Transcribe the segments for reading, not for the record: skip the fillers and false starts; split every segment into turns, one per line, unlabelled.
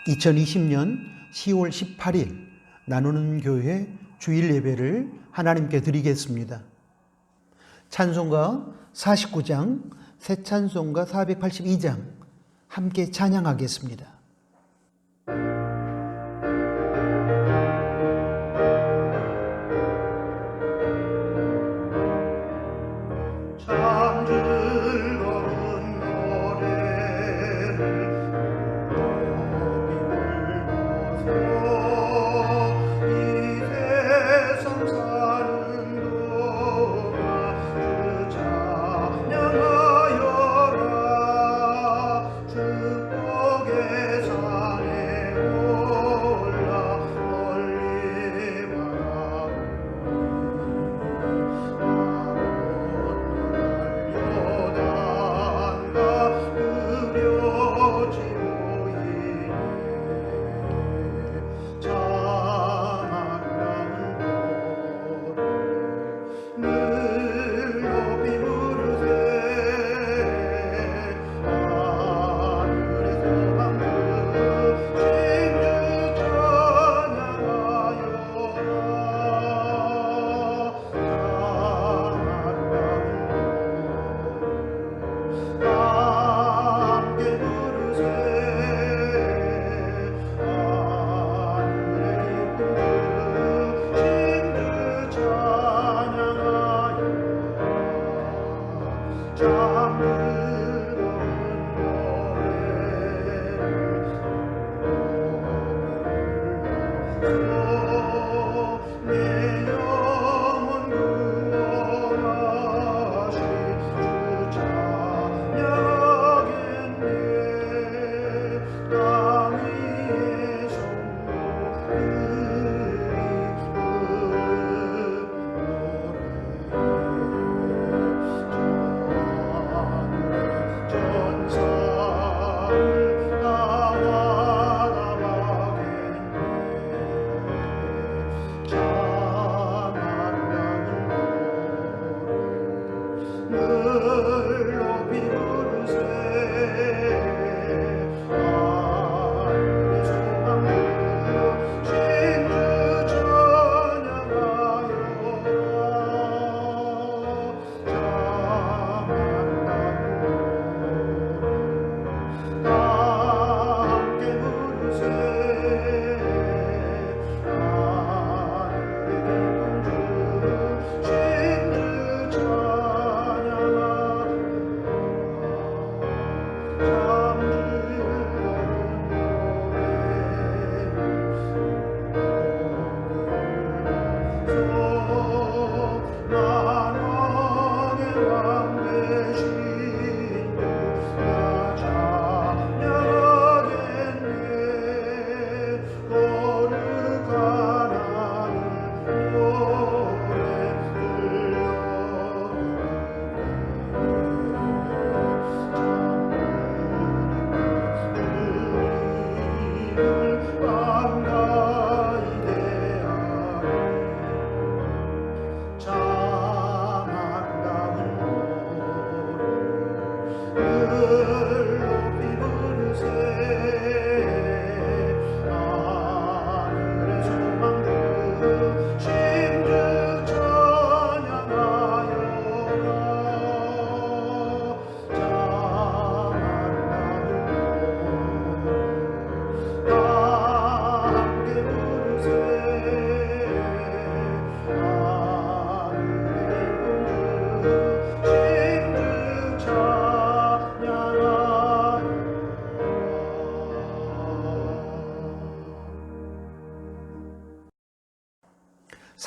2020년 10월 18일 나누는 교회 주일 예배를 하나님께 드리겠습니다. 찬송가 49장, 새 찬송가 482장 함께 찬양하겠습니다.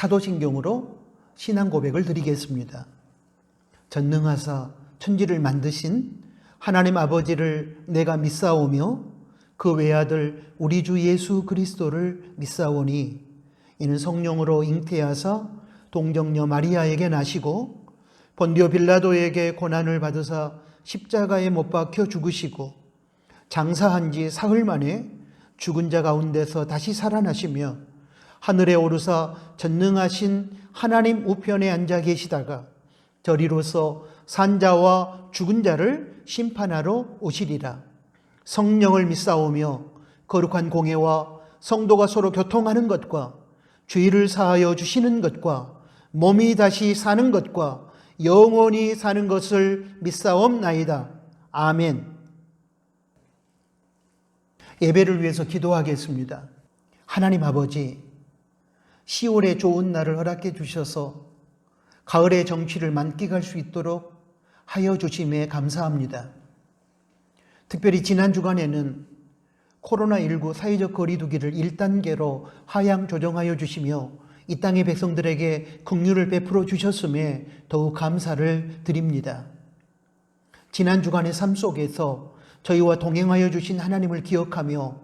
사도신경으로 신앙 고백을 드리겠습니다. 전능하사 천지를 만드신 하나님 아버지를 내가 믿사오며 그 외아들 우리 주 예수 그리스도를 믿사오니 이는 성령으로 잉태하사 동정녀 마리아에게 나시고 본디오 빌라도에게 고난을 받으사 십자가에 못 박혀 죽으시고 장사한 지 사흘 만에 죽은 자 가운데서 다시 살아나시며 하늘에 오르사 전능하신 하나님 우편에 앉아 계시다가 저리로서 산자와 죽은 자를 심판하러 오시리라. 성령을 믿사오며 거룩한 공예와 성도가 서로 교통하는 것과 죄를 사하여 주시는 것과 몸이 다시 사는 것과 영원히 사는 것을 믿사옵나이다. 아멘. 예배를 위해서 기도하겠습니다. 하나님 아버지, 10월의 좋은 날을 허락해 주셔서 가을의 정취를 만끽할 수 있도록 하여 주심에 감사합니다. 특별히 지난 주간에는 코로나19 사회적 거리두기를 1단계로 하향 조정하여 주시며 이 땅의 백성들에게 긍휼을 베풀어 주셨음에 더욱 감사를 드립니다. 지난 주간의 삶 속에서 저희와 동행하여 주신 하나님을 기억하며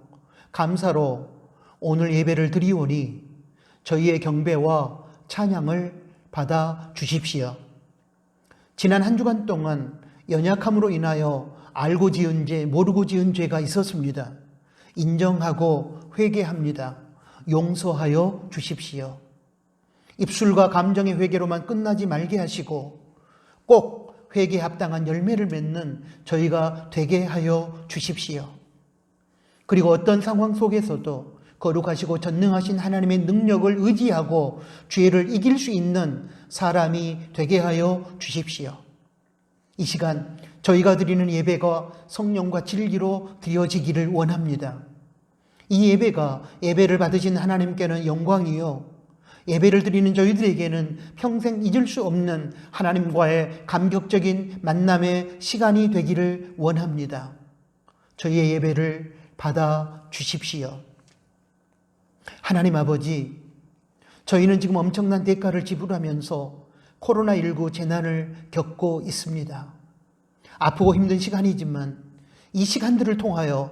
감사로 오늘 예배를 드리오니 저희의 경배와 찬양을 받아 주십시오. 지난 한 주간 동안 연약함으로 인하여 알고 지은 죄, 모르고 지은 죄가 있었습니다. 인정하고 회개합니다. 용서하여 주십시오. 입술과 감정의 회개로만 끝나지 말게 하시고 꼭 회개에 합당한 열매를 맺는 저희가 되게 하여 주십시오. 그리고 어떤 상황 속에서도 거룩하시고 전능하신 하나님의 능력을 의지하고 죄를 이길 수 있는 사람이 되게 하여 주십시오. 이 시간 저희가 드리는 예배가 성령과 진리로 드려지기를 원합니다. 이 예배가 예배를 받으신 하나님께는 영광이요, 예배를 드리는 저희들에게는 평생 잊을 수 없는 하나님과의 감격적인 만남의 시간이 되기를 원합니다. 저희의 예배를 받아 주십시오. 하나님 아버지, 저희는 지금 엄청난 대가를 지불하면서 코로나19 재난을 겪고 있습니다. 아프고 힘든 시간이지만 이 시간들을 통하여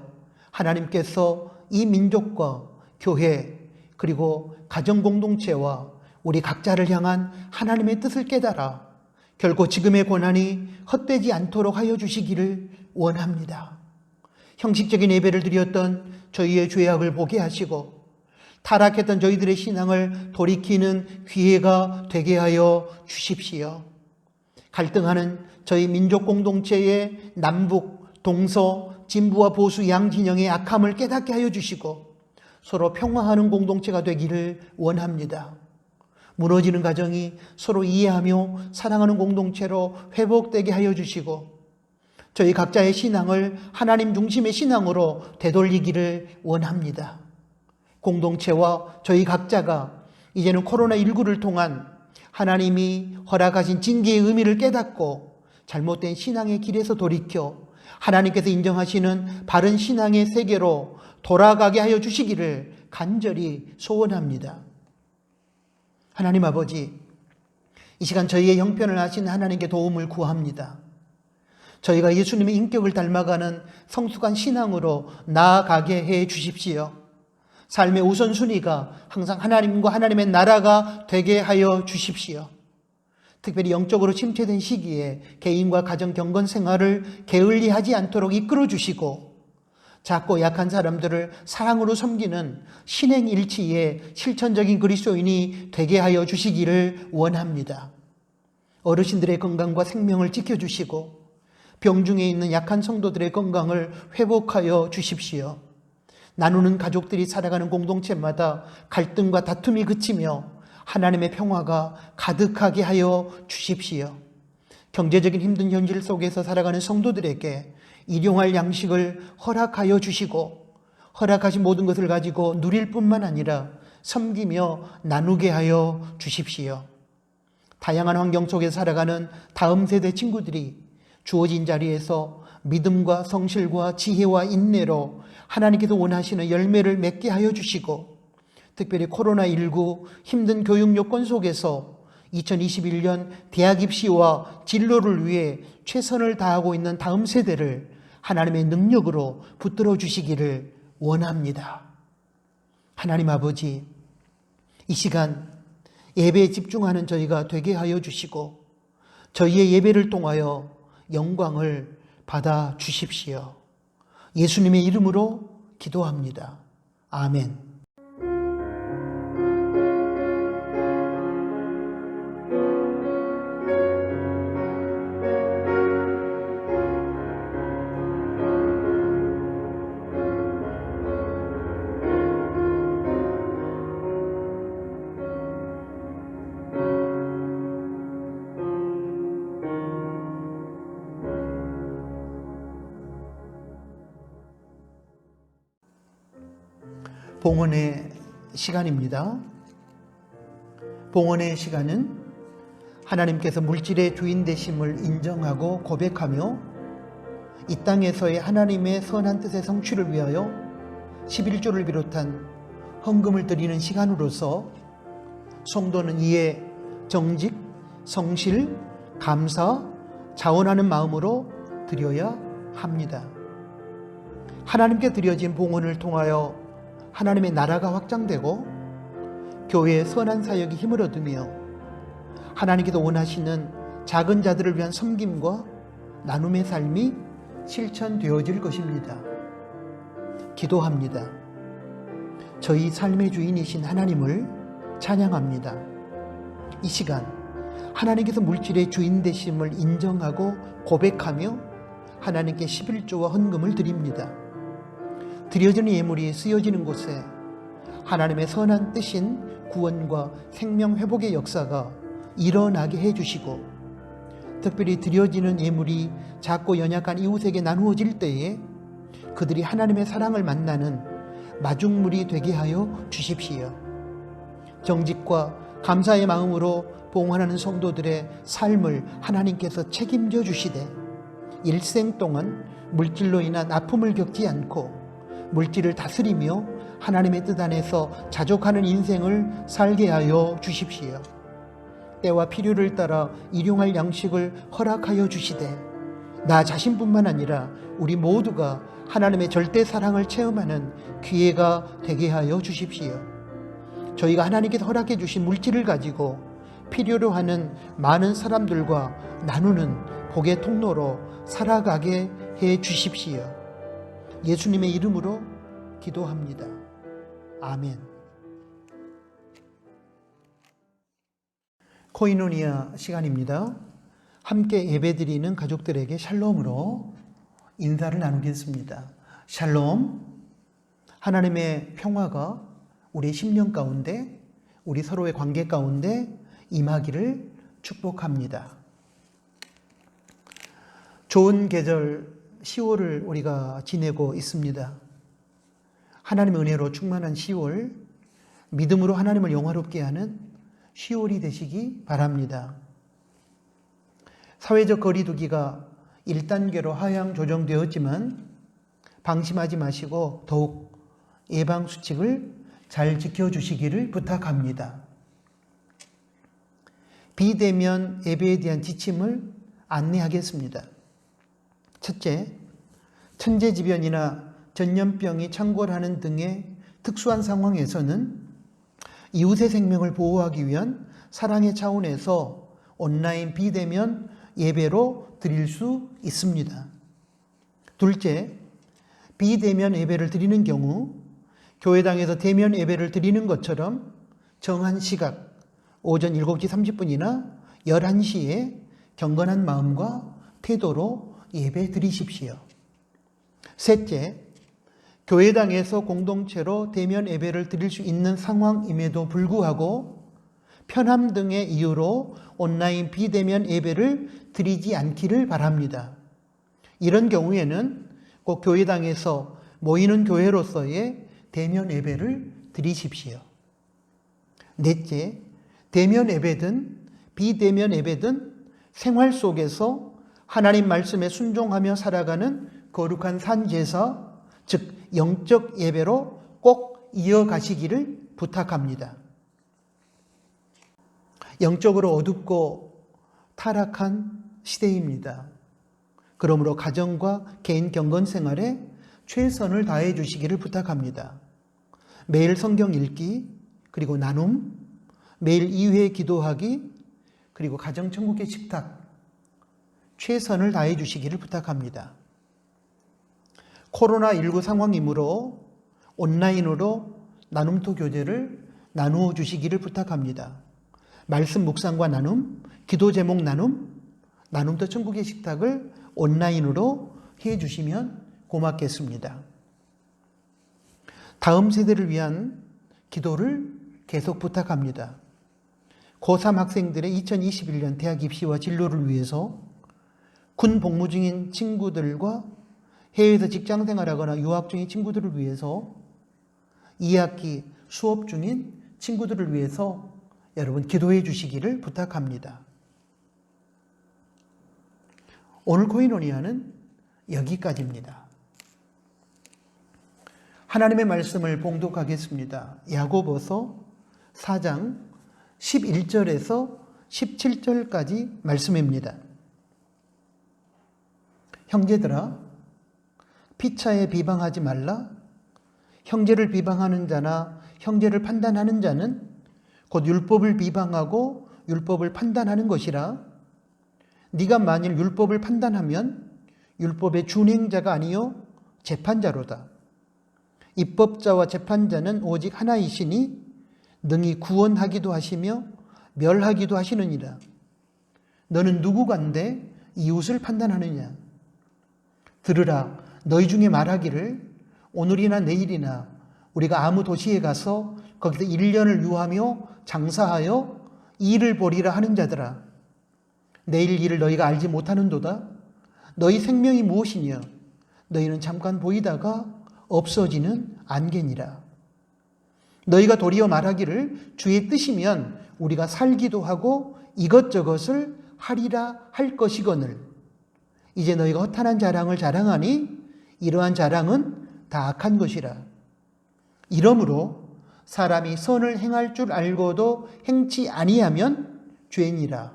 하나님께서 이 민족과 교회 그리고 가정공동체와 우리 각자를 향한 하나님의 뜻을 깨달아 결코 지금의 고난이 헛되지 않도록 하여 주시기를 원합니다. 형식적인 예배를 드렸던 저희의 죄악을 보게 하시고 타락했던 저희들의 신앙을 돌이키는 기회가 되게 하여 주십시오. 갈등하는 저희 민족 공동체의 남북, 동서, 진보와 보수 양진영의 악함을 깨닫게 하여 주시고 서로 평화하는 공동체가 되기를 원합니다. 무너지는 가정이 서로 이해하며 사랑하는 공동체로 회복되게 하여 주시고 저희 각자의 신앙을 하나님 중심의 신앙으로 되돌리기를 원합니다. 공동체와 저희 각자가 이제는 코로나19를 통한 하나님이 허락하신 징계의 의미를 깨닫고 잘못된 신앙의 길에서 돌이켜 하나님께서 인정하시는 바른 신앙의 세계로 돌아가게 하여 주시기를 간절히 소원합니다. 하나님 아버지, 이 시간 저희의 형편을 아신 하나님께 도움을 구합니다. 저희가 예수님의 인격을 닮아가는 성숙한 신앙으로 나아가게 해 주십시오. 삶의 우선순위가 항상 하나님과 하나님의 나라가 되게 하여 주십시오. 특별히 영적으로 침체된 시기에 개인과 가정 경건 생활을 게을리하지 않도록 이끌어 주시고 작고 약한 사람들을 사랑으로 섬기는 신행일치의 실천적인 그리스도인이 되게 하여 주시기를 원합니다. 어르신들의 건강과 생명을 지켜주시고 병중에 있는 약한 성도들의 건강을 회복하여 주십시오. 나누는 가족들이 살아가는 공동체마다 갈등과 다툼이 그치며 하나님의 평화가 가득하게 하여 주십시오. 경제적인 힘든 현실 속에서 살아가는 성도들에게 일용할 양식을 허락하여 주시고 허락하신 모든 것을 가지고 누릴 뿐만 아니라 섬기며 나누게 하여 주십시오. 다양한 환경 속에 살아가는 다음 세대 친구들이 주어진 자리에서 믿음과 성실과 지혜와 인내로 하나님께서 원하시는 열매를 맺게 하여 주시고 특별히 코로나19 힘든 교육 요건 속에서 2021년 대학 입시와 진로를 위해 최선을 다하고 있는 다음 세대를 하나님의 능력으로 붙들어 주시기를 원합니다. 하나님 아버지, 이 시간 예배에 집중하는 저희가 되게 하여 주시고 저희의 예배를 통하여 영광을 받아 주십시오. 예수님의 이름으로 기도합니다. 아멘. 봉헌의 시간입니다. 봉헌의 시간은 하나님께서 물질의 주인 되심을 인정하고 고백하며 이 땅에서의 하나님의 선한 뜻의 성취를 위하여 11조를 비롯한 헌금을 드리는 시간으로서 성도는 이에 정직, 성실, 감사, 자원하는 마음으로 드려야 합니다. 하나님께 드려진 봉헌을 통하여 하나님의 나라가 확장되고 교회의 선한 사역이 힘을 얻으며 하나님께서 원하시는 작은 자들을 위한 섬김과 나눔의 삶이 실천되어질 것입니다. 기도합니다. 저희 삶의 주인이신 하나님을 찬양합니다. 이 시간 하나님께서 물질의 주인 되심을 인정하고 고백하며 하나님께 11조와 헌금을 드립니다. 드려지는 예물이 쓰여지는 곳에 하나님의 선한 뜻인 구원과 생명 회복의 역사가 일어나게 해주시고 특별히 드려지는 예물이 작고 연약한 이웃에게 나누어질 때에 그들이 하나님의 사랑을 만나는 마중물이 되게 하여 주십시오. 정직과 감사의 마음으로 봉헌하는 성도들의 삶을 하나님께서 책임져 주시되 일생 동안 물질로 인한 아픔을 겪지 않고 물질을 다스리며 하나님의 뜻 안에서 자족하는 인생을 살게 하여 주십시오. 때와 필요를 따라 일용할 양식을 허락하여 주시되 나 자신뿐만 아니라 우리 모두가 하나님의 절대 사랑을 체험하는 기회가 되게 하여 주십시오. 저희가 하나님께서 허락해 주신 물질을 가지고 필요로 하는 많은 사람들과 나누는 복의 통로로 살아가게 해 주십시오. 예수님의 이름으로 기도합니다. 아멘. 코이노니아 시간입니다. 함께 예배드리는 가족들에게 샬롬으로 인사를 나누겠습니다. 샬롬. 하나님의 평화가 우리 심령 가운데, 우리 서로의 관계 가운데 임하기를 축복합니다. 좋은 계절 10월을 우리가 지내고 있습니다. 하나님의 은혜로 충만한 10월, 믿음으로 하나님을 영화롭게 하는 10월이 되시기 바랍니다. 사회적 거리두기가 1단계로 하향 조정되었지만 방심하지 마시고 더욱 예방수칙을 잘 지켜주시기를 부탁합니다. 비대면 예배에 대한 지침을 안내하겠습니다. 첫째, 천재지변이나 전염병이 창궐하는 등의 특수한 상황에서는 이웃의 생명을 보호하기 위한 사랑의 차원에서 온라인 비대면 예배로 드릴 수 있습니다. 둘째, 비대면 예배를 드리는 경우 교회당에서 대면 예배를 드리는 것처럼 정한 시각 오전 7시 30분이나 11시에 경건한 마음과 태도로 예배 드리십시오. 셋째, 교회당에서 공동체로 대면 예배를 드릴 수 있는 상황임에도 불구하고 편함 등의 이유로 온라인 비대면 예배를 드리지 않기를 바랍니다. 이런 경우에는 꼭 교회당에서 모이는 교회로서의 대면 예배를 드리십시오. 넷째, 대면 예배든 비대면 예배든 생활 속에서 하나님 말씀에 순종하며 살아가는 거룩한 산제사, 즉 영적 예배로 꼭 이어가시기를 부탁합니다. 영적으로 어둡고 타락한 시대입니다. 그러므로 가정과 개인 경건 생활에 최선을 다해 주시기를 부탁합니다. 매일 성경 읽기, 그리고 나눔, 매일 2회 기도하기, 그리고 가정천국의 식탁, 최선을 다해 주시기를 부탁합니다. 코로나19 상황이므로 온라인으로 나눔토 교제를 나누어 주시기를 부탁합니다. 말씀 묵상과 나눔, 기도 제목 나눔, 나눔토 천국의 식탁을 온라인으로 해 주시면 고맙겠습니다. 다음 세대를 위한 기도를 계속 부탁합니다. 고3 학생들의 2021년 대학 입시와 진로를 위해서 군 복무 중인 친구들과 해외에서 직장 생활하거나 유학 중인 친구들을 위해서 2학기 수업 중인 친구들을 위해서 여러분 기도해 주시기를 부탁합니다. 오늘 코이노니아는 여기까지입니다. 하나님의 말씀을 봉독하겠습니다. 야고보서 4장 11절에서 17절까지 말씀입니다. 형제들아, 피차에 비방하지 말라. 형제를 비방하는 자나 형제를 판단하는 자는 곧 율법을 비방하고 율법을 판단하는 것이라. 네가 만일 율법을 판단하면 율법의 준행자가 아니요 재판자로다. 입법자와 재판자는 오직 하나이시니 능히 구원하기도 하시며 멸하기도 하시느니라. 너는 누구간데 이웃을 판단하느냐? 들으라, 너희 중에 말하기를 오늘이나 내일이나 우리가 아무 도시에 가서 거기서 1년을 유하며 장사하여 일을 벌이라 하는 자들아, 내일 일을 너희가 알지 못하는도다. 너희 생명이 무엇이냐? 너희는 잠깐 보이다가 없어지는 안개니라. 너희가 도리어 말하기를 주의 뜻이면 우리가 살기도 하고 이것저것을 하리라 할 것이거늘 이제 너희가 허탄한 자랑을 자랑하니 이러한 자랑은 다 악한 것이라. 이러므로 사람이 선을 행할 줄 알고도 행치 아니하면 죄니라.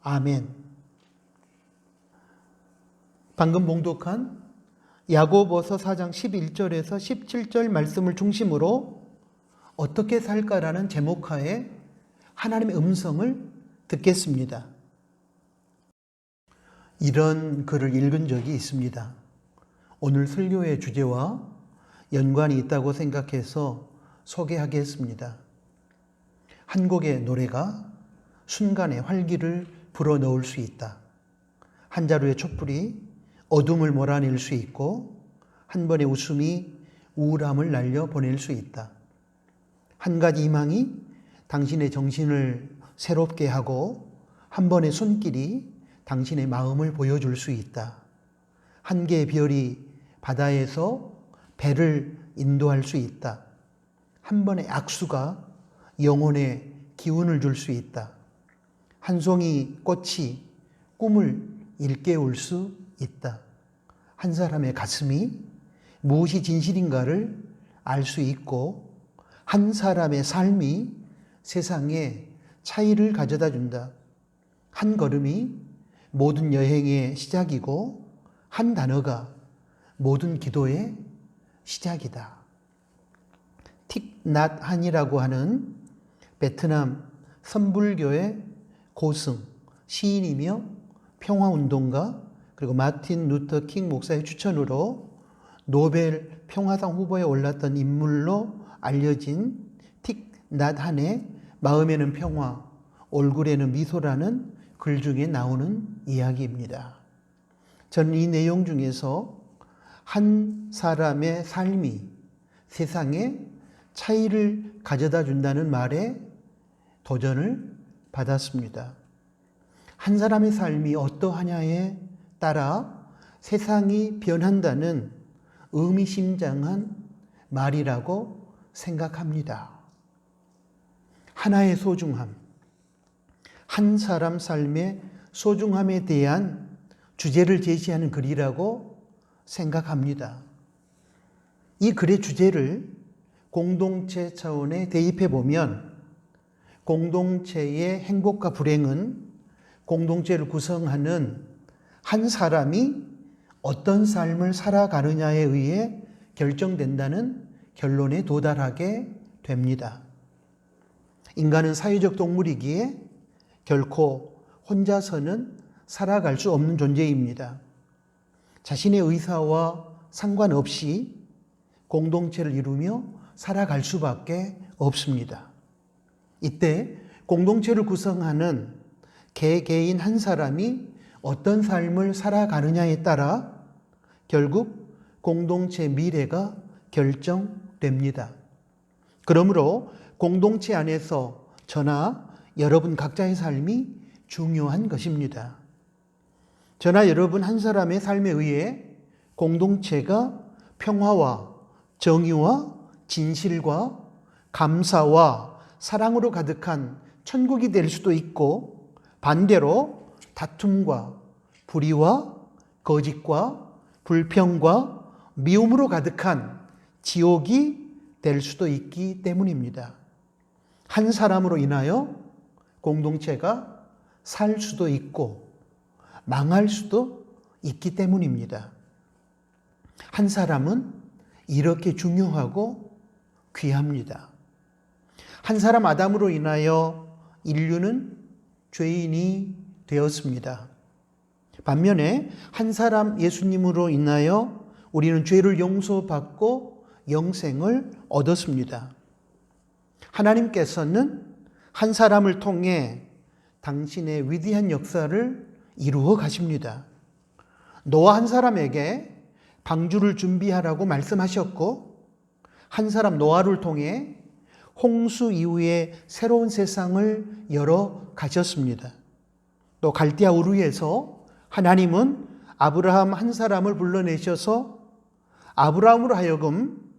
아멘. 방금 봉독한 야고보서 4장 11절에서 17절 말씀을 중심으로 어떻게 살까라는 제목하에 하나님의 음성을 듣겠습니다. 이런 글을 읽은 적이 있습니다. 오늘 설교의 주제와 연관이 있다고 생각해서 소개하겠습니다. 한 곡의 노래가 순간의 활기를 불어넣을 수 있다. 한 자루의 촛불이 어둠을 몰아낼 수 있고 한 번의 웃음이 우울함을 날려보낼 수 있다. 한 가지 희망이 당신의 정신을 새롭게 하고 한 번의 손길이 당신의 마음을 보여줄 수 있다. 한 개의 별이 바다에서 배를 인도할 수 있다. 한 번의 악수가 영혼에 기운을 줄 수 있다. 한 송이 꽃이 꿈을 일깨울 수 있다. 한 사람의 가슴이 무엇이 진실인가를 알 수 있고 한 사람의 삶이 세상에 차이를 가져다 준다. 한 걸음이 모든 여행의 시작이고 한 단어가 모든 기도의 시작이다. 틱 낫 한이라고 하는 베트남 선불교의 고승, 시인이며 평화운동가 그리고 마틴 루터 킹 목사의 추천으로 노벨 평화상 후보에 올랐던 인물로 알려진 틱 낫 한의 마음에는 평화, 얼굴에는 미소라는 글 중에 나오는 이야기입니다. 저는 이 내용 중에서 한 사람의 삶이 세상에 차이를 가져다 준다는 말에 도전을 받았습니다. 한 사람의 삶이 어떠하냐에 따라 세상이 변한다는 의미심장한 말이라고 생각합니다. 하나의 소중함, 한 사람 삶의 소중함에 대한 주제를 제시하는 글이라고 생각합니다. 이 글의 주제를 공동체 차원에 대입해 보면 공동체의 행복과 불행은 공동체를 구성하는 한 사람이 어떤 삶을 살아가느냐에 의해 결정된다는 결론에 도달하게 됩니다. 인간은 사회적 동물이기에 결코 혼자서는 살아갈 수 없는 존재입니다. 자신의 의사와 상관없이 공동체를 이루며 살아갈 수밖에 없습니다. 이때 공동체를 구성하는 개개인 한 사람이 어떤 삶을 살아가느냐에 따라 결국 공동체 미래가 결정됩니다. 그러므로 공동체 안에서 저나 여러분 각자의 삶이 중요한 것입니다. 저나 여러분 한 사람의 삶에 의해 공동체가 평화와 정의와 진실과 감사와 사랑으로 가득한 천국이 될 수도 있고, 반대로 다툼과 불의와 거짓과 불평과 미움으로 가득한 지옥이 될 수도 있기 때문입니다. 한 사람으로 인하여 공동체가 살 수도 있고 망할 수도 있기 때문입니다. 한 사람은 이렇게 중요하고 귀합니다. 한 사람 아담으로 인하여 인류는 죄인이 되었습니다. 반면에 한 사람 예수님으로 인하여 우리는 죄를 용서받고 영생을 얻었습니다. 하나님께서는 한 사람을 통해 당신의 위대한 역사를 이루어 가십니다. 노아 한 사람에게 방주를 준비하라고 말씀하셨고, 한 사람 노아를 통해 홍수 이후에 새로운 세상을 열어 가셨습니다. 또 갈대아 우르에서 하나님은 아브라함 한 사람을 불러내셔서 아브라함으로 하여금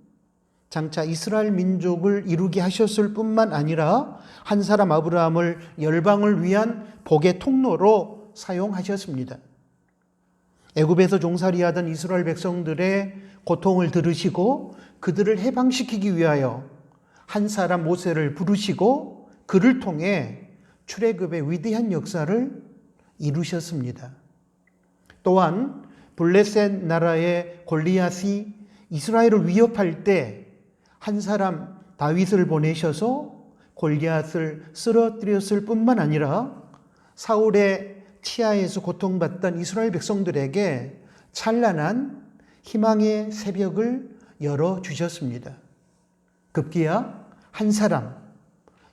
장차 이스라엘 민족을 이루게 하셨을 뿐만 아니라 한 사람 아브라함을 열방을 위한 복의 통로로 사용하셨습니다. 애굽에서 종살이하던 이스라엘 백성들의 고통을 들으시고 그들을 해방시키기 위하여 한 사람 모세를 부르시고 그를 통해 출애굽의 위대한 역사를 이루셨습니다. 또한 블레셋 나라의 골리앗이 이스라엘을 위협할 때 한 사람 다윗을 보내셔서 골리앗을 쓰러뜨렸을 뿐만 아니라 사울의 치하에서 고통받던 이스라엘 백성들에게 찬란한 희망의 새벽을 열어주셨습니다. 급기야 한 사람,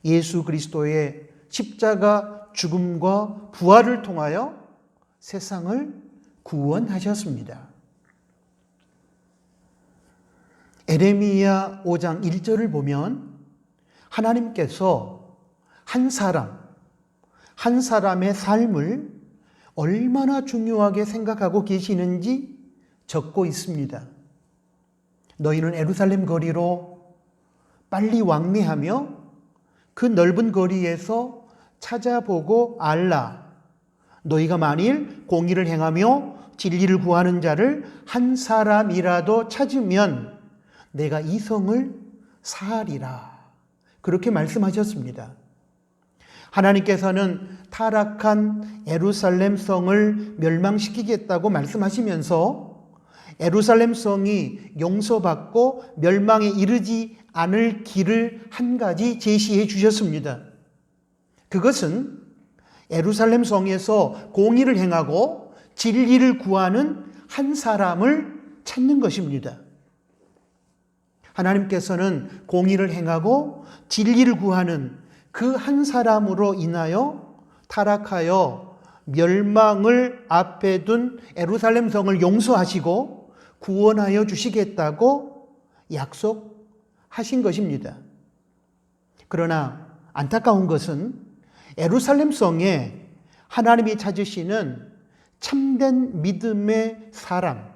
예수 그리스도의 십자가 죽음과 부활을 통하여 세상을 구원하셨습니다. 에레미야 5장 1절을 보면 하나님께서 한 사람의 삶을 얼마나 중요하게 생각하고 계시는지 적고 있습니다. 너희는 예루살렘 거리로 빨리 왕래하며 그 넓은 거리에서 찾아보고 알라. 너희가 만일 공의를 행하며 진리를 구하는 자를 한 사람이라도 찾으면 내가 이 성을 사하리라. 그렇게 말씀하셨습니다. 하나님께서는 타락한 예루살렘 성을 멸망시키겠다고 말씀하시면서 예루살렘 성이 용서받고 멸망에 이르지 않을 길을 한 가지 제시해 주셨습니다. 그것은 예루살렘 성에서 공의를 행하고 진리를 구하는 한 사람을 찾는 것입니다. 하나님께서는 공의를 행하고 진리를 구하는 그 한 사람으로 인하여 타락하여 멸망을 앞에 둔 예루살렘 성을 용서하시고 구원하여 주시겠다고 약속하신 것입니다. 그러나 안타까운 것은 예루살렘 성에 하나님이 찾으시는 참된 믿음의 사람,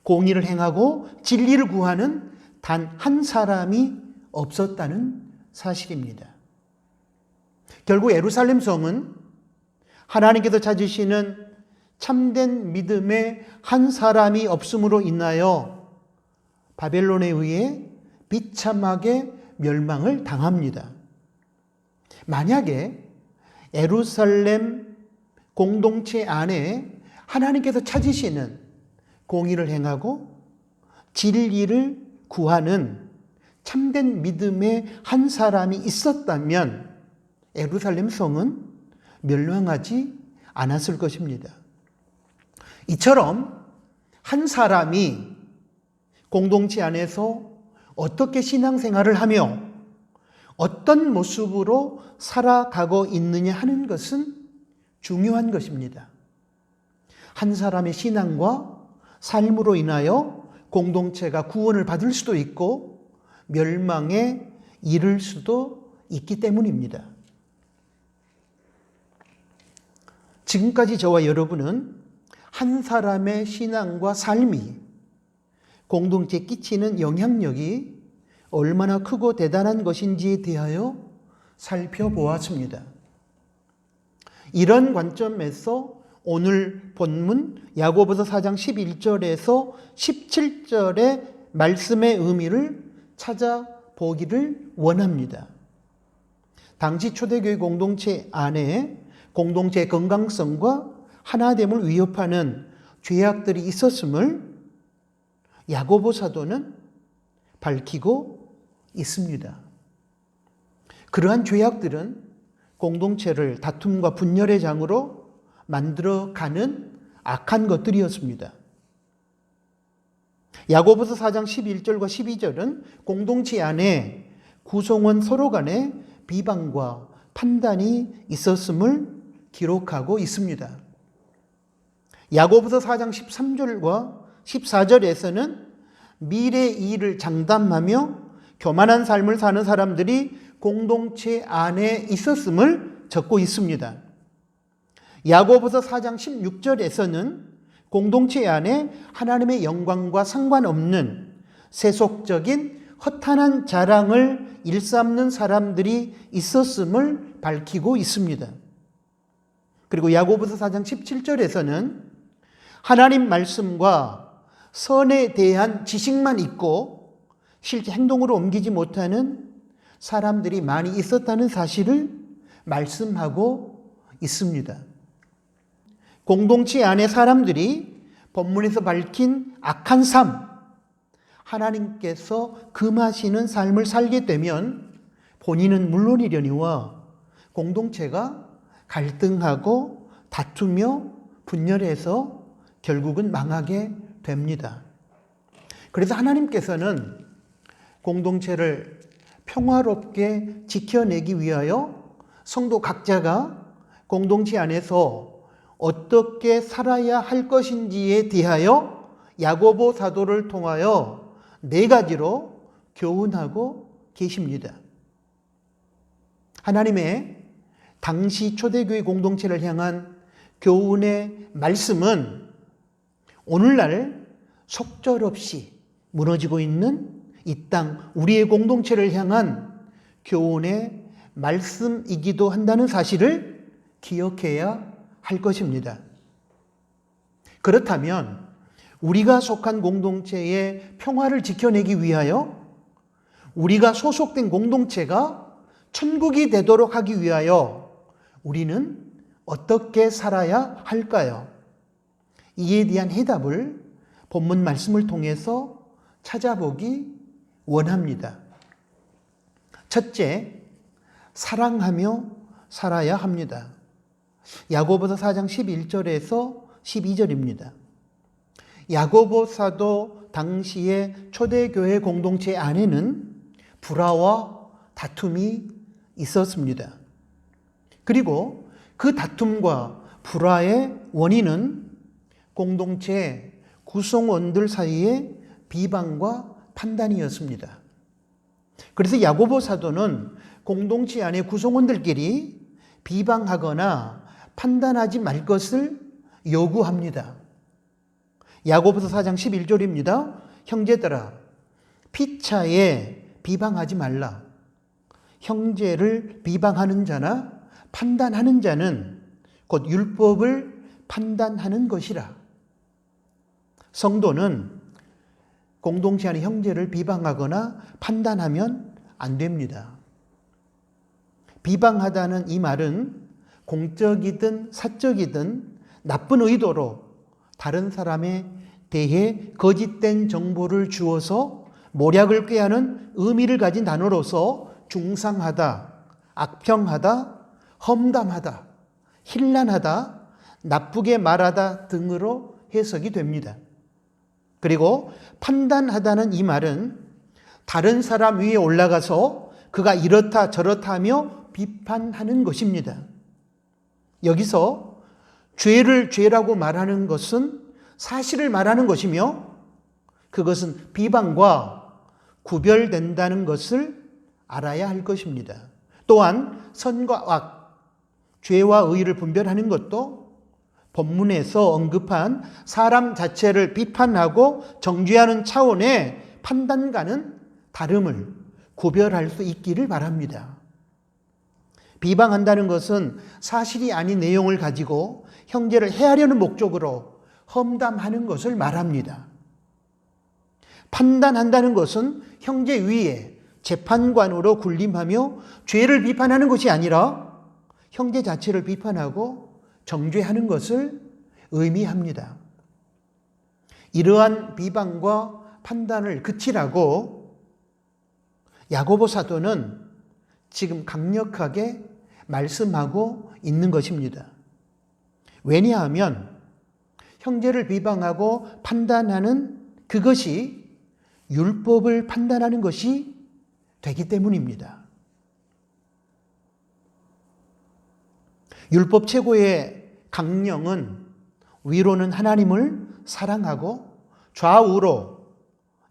공의를 행하고 진리를 구하는 단 한 사람이 없었다는 사실입니다. 결국 예루살렘 성은 하나님께서 찾으시는 참된 믿음의 한 사람이 없음으로 인하여 바벨론에 의해 비참하게 멸망을 당합니다. 만약에 예루살렘 공동체 안에 하나님께서 찾으시는 공의를 행하고 진리를 구하는 참된 믿음의 한 사람이 있었다면 예루살렘 성은 멸망하지 않았을 것입니다. 이처럼 한 사람이 공동체 안에서 어떻게 신앙생활을 하며 어떤 모습으로 살아가고 있느냐 하는 것은 중요한 것입니다. 한 사람의 신앙과 삶으로 인하여 공동체가 구원을 받을 수도 있고 멸망에 이를 수도 있기 때문입니다. 지금까지 저와 여러분은 한 사람의 신앙과 삶이 공동체에 끼치는 영향력이 얼마나 크고 대단한 것인지에 대하여 살펴보았습니다. 이런 관점에서 오늘 본문 야고보서 4장 11절에서 17절의 말씀의 의미를 찾아보기를 원합니다. 당시 초대교회 공동체 안에 공동체의 건강성과 하나됨을 위협하는 죄악들이 있었음을 야고보 사도는 밝히고 있습니다. 그러한 죄악들은 공동체를 다툼과 분열의 장으로 만들어가는 악한 것들이었습니다. 야고보서 4장 11절과 12절은 공동체 안에 구성원 서로 간에 비방과 판단이 있었음을 기록하고 있습니다. 야고보서 4장 13절과 14절에서는 미래 일을 장담하며 교만한 삶을 사는 사람들이 공동체 안에 있었음을 적고 있습니다. 야고보서 4장 16절에서는 공동체 안에 하나님의 영광과 상관없는 세속적인 허탄한 자랑을 일삼는 사람들이 있었음을 밝히고 있습니다. 그리고 야고보서 4장 17절에서는 하나님 말씀과 선에 대한 지식만 있고 실제 행동으로 옮기지 못하는 사람들이 많이 있었다는 사실을 말씀하고 있습니다. 공동체 안에 사람들이 본문에서 밝힌 악한 삶, 하나님께서 금하시는 삶을 살게 되면 본인은 물론이려니와 공동체가 갈등하고 다투며 분열해서 결국은 망하게 됩니다. 그래서 하나님께서는 공동체를 평화롭게 지켜내기 위하여 성도 각자가 공동체 안에서 어떻게 살아야 할 것인지에 대하여 야고보 사도를 통하여 4가지로 교훈하고 계십니다. 하나님의 당시 초대교회 공동체를 향한 교훈의 말씀은 오늘날 속절없이 무너지고 있는 이 땅 우리의 공동체를 향한 교훈의 말씀이기도 한다는 사실을 기억해야 할 것입니다. 그렇다면 우리가 속한 공동체의 평화를 지켜내기 위하여 우리가 소속된 공동체가 천국이 되도록 하기 위하여 우리는 어떻게 살아야 할까요? 이에 대한 해답을 본문 말씀을 통해서 찾아보기 원합니다. 첫째, 사랑하며 살아야 합니다. 야고보서 4장 11절에서 12절입니다. 야고보 사도 당시의 초대교회 공동체 안에는 불화와 다툼이 있었습니다. 그리고 그 다툼과 불화의 원인은 공동체 구성원들 사이의 비방과 판단이었습니다. 그래서 야고보 사도는 공동체 안의 구성원들끼리 비방하거나 판단하지 말 것을 요구합니다. 야고보서 4장 11절입니다. 형제들아, 피차에 비방하지 말라. 형제를 비방하는 자나 판단하는 자는 곧 율법을 판단하는 것이라. 성도는 공동체 안의 형제를 비방하거나 판단하면 안 됩니다. 비방하다는 이 말은 공적이든 사적이든 나쁜 의도로 다른 사람에 대해 거짓된 정보를 주어서 모략을 꾀하는 의미를 가진 단어로서 중상하다, 악평하다, 험담하다, 힐난하다, 나쁘게 말하다 등으로 해석이 됩니다. 그리고 판단하다는 이 말은 다른 사람 위에 올라가서 그가 이렇다 저렇다 하며 비판하는 것입니다. 여기서 죄를 죄라고 말하는 것은 사실을 말하는 것이며 그것은 비방과 구별된다는 것을 알아야 할 것입니다. 또한 선과 악, 죄와 의를 분별하는 것도 본문에서 언급한 사람 자체를 비판하고 정죄하는 차원의 판단과는 다름을 구별할 수 있기를 바랍니다. 비방한다는 것은 사실이 아닌 내용을 가지고 형제를 해하려는 목적으로 험담하는 것을 말합니다. 판단한다는 것은 형제 위에 재판관으로 군림하며 죄를 비판하는 것이 아니라 형제 자체를 비판하고 정죄하는 것을 의미합니다. 이러한 비방과 판단을 그치라고 야고보 사도는 지금 강력하게 말씀하고 있는 것입니다. 왜냐하면 형제를 비방하고 판단하는 그것이 율법을 판단하는 것이 되기 때문입니다. 율법 최고의 강령은 위로는 하나님을 사랑하고 좌우로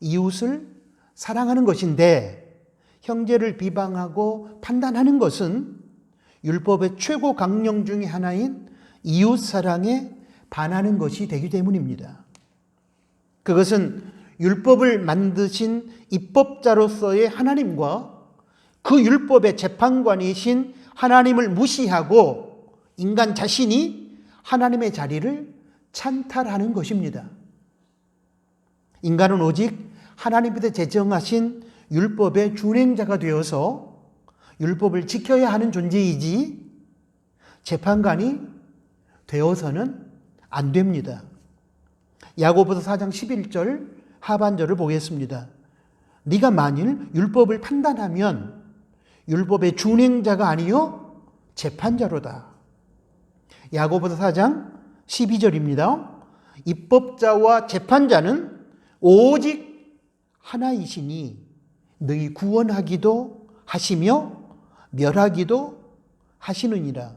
이웃을 사랑하는 것인데, 형제를 비방하고 판단하는 것은 율법의 최고 강령 중에 하나인 이웃 사랑에 반하는 것이 되기 때문입니다. 그것은 율법을 만드신 입법자로서의 하나님과 그 율법의 재판관이신 하나님을 무시하고 인간 자신이 하나님의 자리를 찬탈하는 것입니다. 인간은 오직 하나님께서 제정하신 율법의 준행자가 되어서 율법을 지켜야 하는 존재이지 재판관이 되어서는 안 됩니다. 야고보서 4장 11절 하반절을 보겠습니다. 네가 만일 율법을 판단하면 율법의 준행자가 아니요 재판자로다. 야고보서 4장 12절입니다. 입법자와 재판자는 오직 하나이시니 너희 구원하기도 하시며 멸하기도 하시느니라.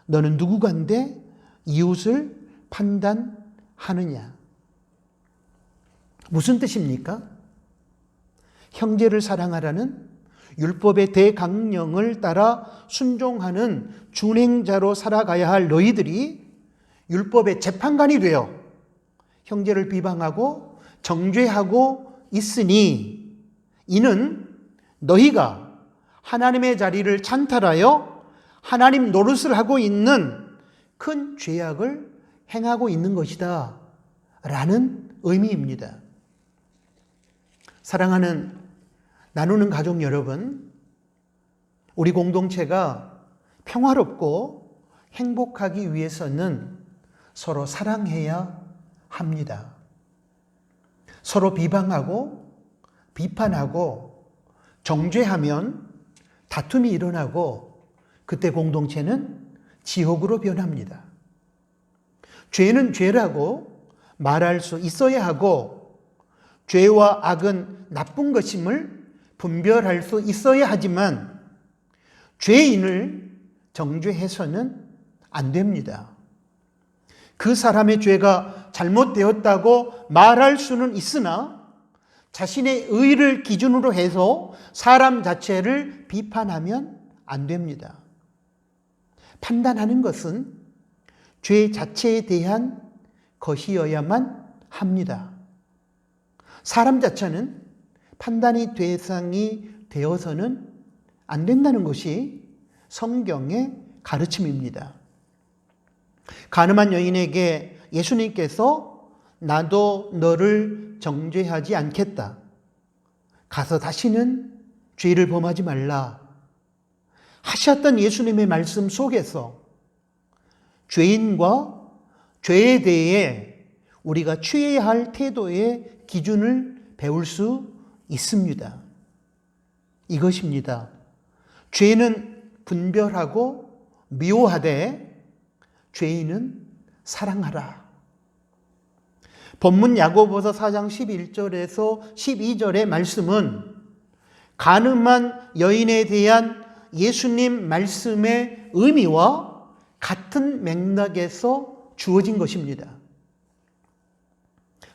너는 누구간데 이웃을 판단하느냐. 무슨 뜻입니까? 형제를 사랑하라는 율법의 대강령을 따라 순종하는 준행자로 살아가야 할 너희들이 율법의 재판관이 되어 형제를 비방하고 정죄하고 있으니 이는 너희가 하나님의 자리를 찬탈하여 하나님 노릇을 하고 있는 큰 죄악을 행하고 있는 것이다 라는 의미입니다. 사랑하는 나누는 가족 여러분, 우리 공동체가 평화롭고 행복하기 위해서는 서로 사랑해야 합니다. 서로 비방하고 비판하고 정죄하면 다툼이 일어나고 그때 공동체는 지옥으로 변합니다. 죄는 죄라고 말할 수 있어야 하고 죄와 악은 나쁜 것임을 분별할 수 있어야 하지만 죄인을 정죄해서는 안 됩니다. 그 사람의 죄가 잘못되었다고 말할 수는 있으나 자신의 의를 기준으로 해서 사람 자체를 비판하면 안 됩니다. 판단하는 것은 죄 자체에 대한 것이어야만 합니다. 사람 자체는 판단의 대상이 되어서는 안 된다는 것이 성경의 가르침입니다. 가늠한 여인에게 예수님께서 나도 너를 정죄하지 않겠다. 가서 다시는 죄를 범하지 말라 하셨던 예수님의 말씀 속에서 죄인과 죄에 대해 우리가 취해야 할 태도의 기준을 배울 수 있습니다. 이것입니다. 죄는 분별하고 미워하되 죄인은 사랑하라. 본문 야고보서 4장 11절에서 12절의 말씀은 간음한 여인에 대한 예수님 말씀의 의미와 같은 맥락에서 주어진 것입니다.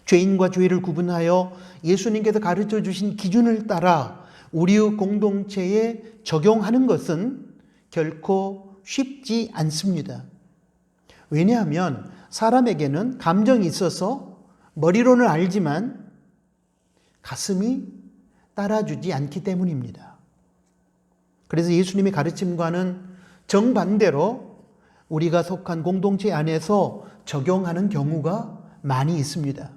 죄인과 죄를 구분하여 예수님께서 가르쳐 주신 기준을 따라 우리의 공동체에 적용하는 것은 결코 쉽지 않습니다. 왜냐하면 사람에게는 감정이 있어서 머리로는 알지만 가슴이 따라주지 않기 때문입니다. 그래서 예수님의 가르침과는 정반대로 우리가 속한 공동체 안에서 적용하는 경우가 많이 있습니다.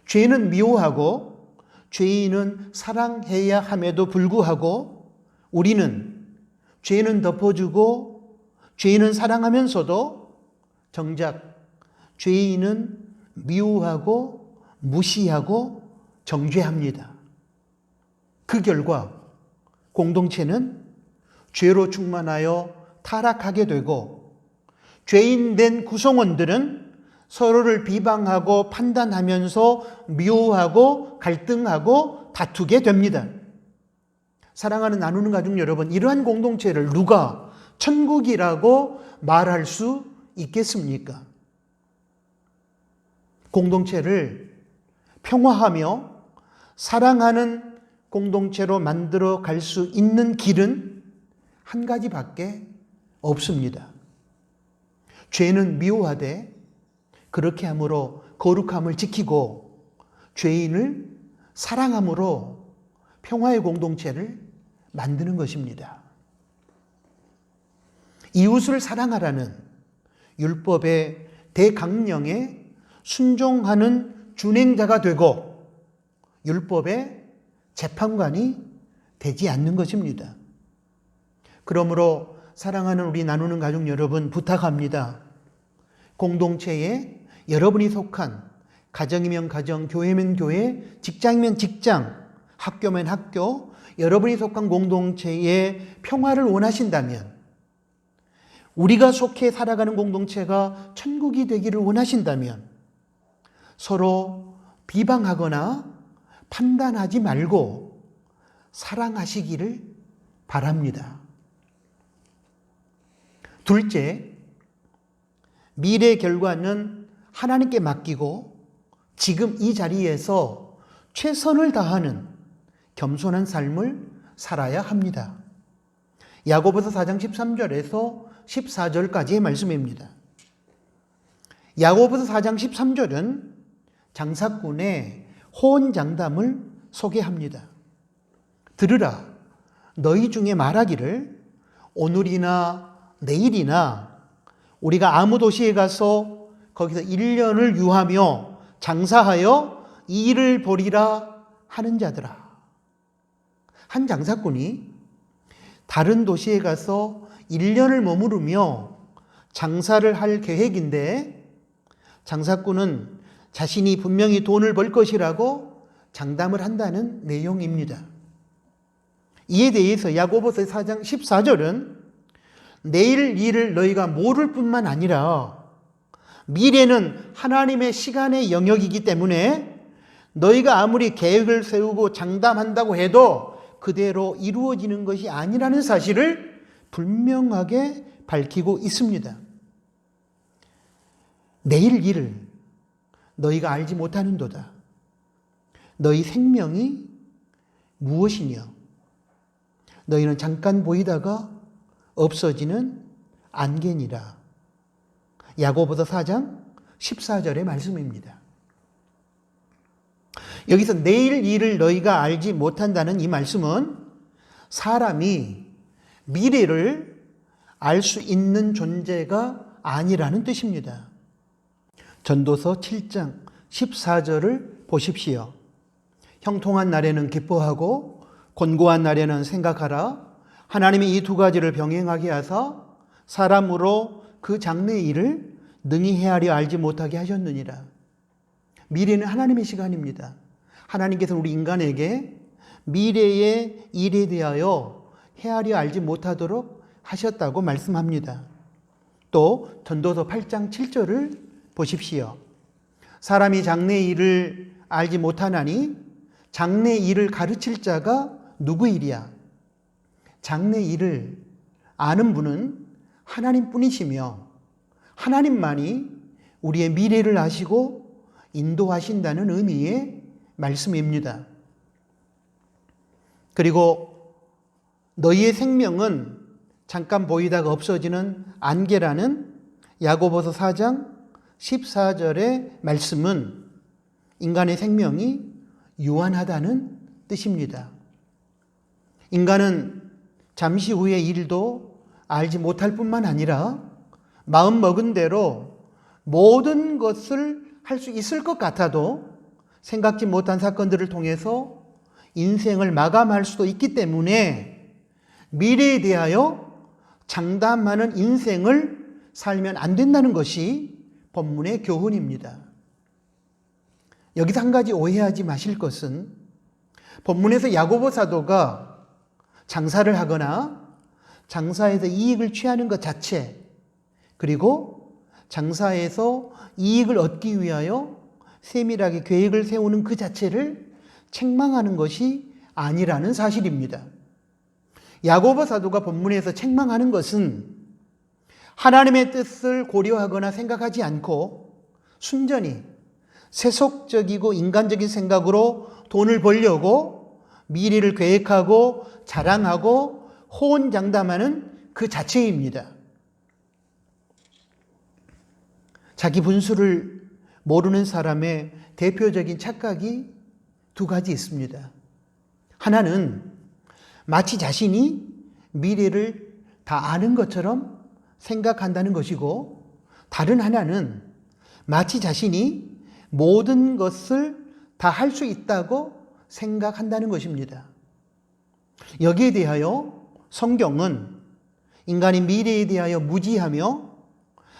죄는 미워하고 죄인은 사랑해야 함에도 불구하고 우리는 죄는 덮어주고 죄인은 사랑하면서도 정작 죄인은 미워하고 무시하고 정죄합니다. 그 결과 공동체는 죄로 충만하여 타락하게 되고 죄인된 구성원들은 서로를 비방하고 판단하면서 미워하고 갈등하고 다투게 됩니다. 사랑하는 나누는 가족 여러분, 이러한 공동체를 누가 천국이라고 말할 수 있겠습니까? 공동체를 평화하며 사랑하는 공동체로 만들어 갈 수 있는 길은 한 가지밖에 없습니다. 죄는 미워하되 그렇게 함으로 거룩함을 지키고 죄인을 사랑함으로 평화의 공동체를 만드는 것입니다. 이웃을 사랑하라는 율법의 대강령에 순종하는 준행자가 되고 율법의 재판관이 되지 않는 것입니다. 그러므로 사랑하는 우리 나누는 가족 여러분, 부탁합니다. 공동체에 여러분이 속한 가정이면 가정, 교회면 교회, 직장이면 직장, 학교면 학교, 여러분이 속한 공동체의 평화를 원하신다면, 우리가 속해 살아가는 공동체가 천국이 되기를 원하신다면 서로 비방하거나 판단하지 말고 사랑하시기를 바랍니다. 둘째, 미래 결과는 하나님께 맡기고 지금 이 자리에서 최선을 다하는 겸손한 삶을 살아야 합니다. 야고보서 4장 13절에서 14절까지의 말씀입니다. 야고보서 4장 13절은 장사꾼의 호언장담을 소개합니다. 들으라, 너희 중에 말하기를 오늘이나 내일이나 우리가 아무 도시에 가서 거기서 1년을 유하며 장사하여 이 일을 벌이라 하는 자들아. 한 장사꾼이 다른 도시에 가서 1년을 머무르며 장사를 할 계획인데 장사꾼은 자신이 분명히 돈을 벌 것이라고 장담을 한다는 내용입니다. 이에 대해서 야고보서 4장 14절은 내일 일을 너희가 모를 뿐만 아니라 미래는 하나님의 시간의 영역이기 때문에 너희가 아무리 계획을 세우고 장담한다고 해도 그대로 이루어지는 것이 아니라는 사실을 분명하게 밝히고 있습니다. 내일 일을 너희가 알지 못하는도다. 너희 생명이 무엇이냐? 너희는 잠깐 보이다가 없어지는 안개니라. 야고보서 4장 14절의 말씀입니다. 여기서 내일 일을 너희가 알지 못한다는 이 말씀은 사람이 미래를 알 수 있는 존재가 아니라는 뜻입니다. 전도서 7장 14절을 보십시오. 형통한 날에는 기뻐하고 곤고한 날에는 생각하라. 하나님이 이 두 가지를 병행하게 하사 사람으로 그 장래의 일을 능히 헤아려 알지 못하게 하셨느니라. 미래는 하나님의 시간입니다. 하나님께서는 우리 인간에게 미래의 일에 대하여 헤아려 알지 못하도록 하셨다고 말씀합니다. 또 전도서 8장 7절을 보십시오. 사람이 장래의 일을 알지 못하나니 장래의 일을 가르칠 자가 누구이랴? 장래의 일을 아는 분은 하나님뿐이시며 하나님만이 우리의 미래를 아시고 인도하신다는 의미의 말씀입니다. 그리고 너희의 생명은 잠깐 보이다가 없어지는 안개라는 야고보서 4장 14절의 말씀은 인간의 생명이 유한하다는 뜻입니다. 인간은 잠시 후의 일도 알지 못할 뿐만 아니라 마음 먹은 대로 모든 것을 할 수 있을 것 같아도 생각지 못한 사건들을 통해서 인생을 마감할 수도 있기 때문에 미래에 대하여 장담하는 인생을 살면 안 된다는 것이 본문의 교훈입니다. 여기서 한 가지 오해하지 마실 것은 본문에서 야고보 사도가 장사를 하거나 장사에서 이익을 취하는 것 자체, 그리고 장사에서 이익을 얻기 위하여 세밀하게 계획을 세우는 그 자체를 책망하는 것이 아니라는 사실입니다. 야고보 사도가 본문에서 책망하는 것은 하나님의 뜻을 고려하거나 생각하지 않고 순전히 세속적이고 인간적인 생각으로 돈을 벌려고 미래를 계획하고 자랑하고 호언장담하는 그 자체입니다. 자기 분수를 모르는 사람의 대표적인 착각이 두 가지 있습니다. 하나는 마치 자신이 미래를 다 아는 것처럼 생각한다는 것이고, 다른 하나는 마치 자신이 모든 것을 다 할 수 있다고 생각한다는 것입니다. 여기에 대하여 성경은 인간이 미래에 대하여 무지하며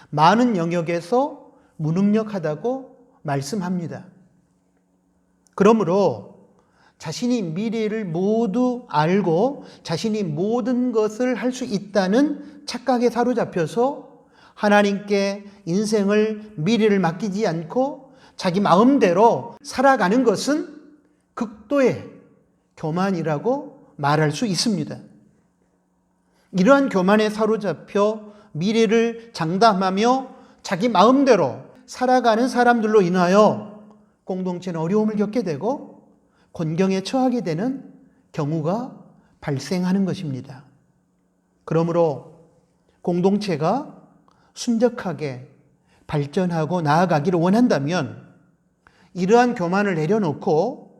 많은 영역에서 무능력하다고 말씀합니다. 그러므로 자신이 미래를 모두 알고 자신이 모든 것을 할 수 있다는 착각에 사로잡혀서 하나님께 인생을 미래를 맡기지 않고 자기 마음대로 살아가는 것은 극도의 교만이라고 말할 수 있습니다. 이러한 교만에 사로잡혀 미래를 장담하며 자기 마음대로 살아가는 사람들로 인하여 공동체는 어려움을 겪게 되고 곤경에 처하게 되는 경우가 발생하는 것입니다. 그러므로 공동체가 순적하게 발전하고 나아가기를 원한다면 이러한 교만을 내려놓고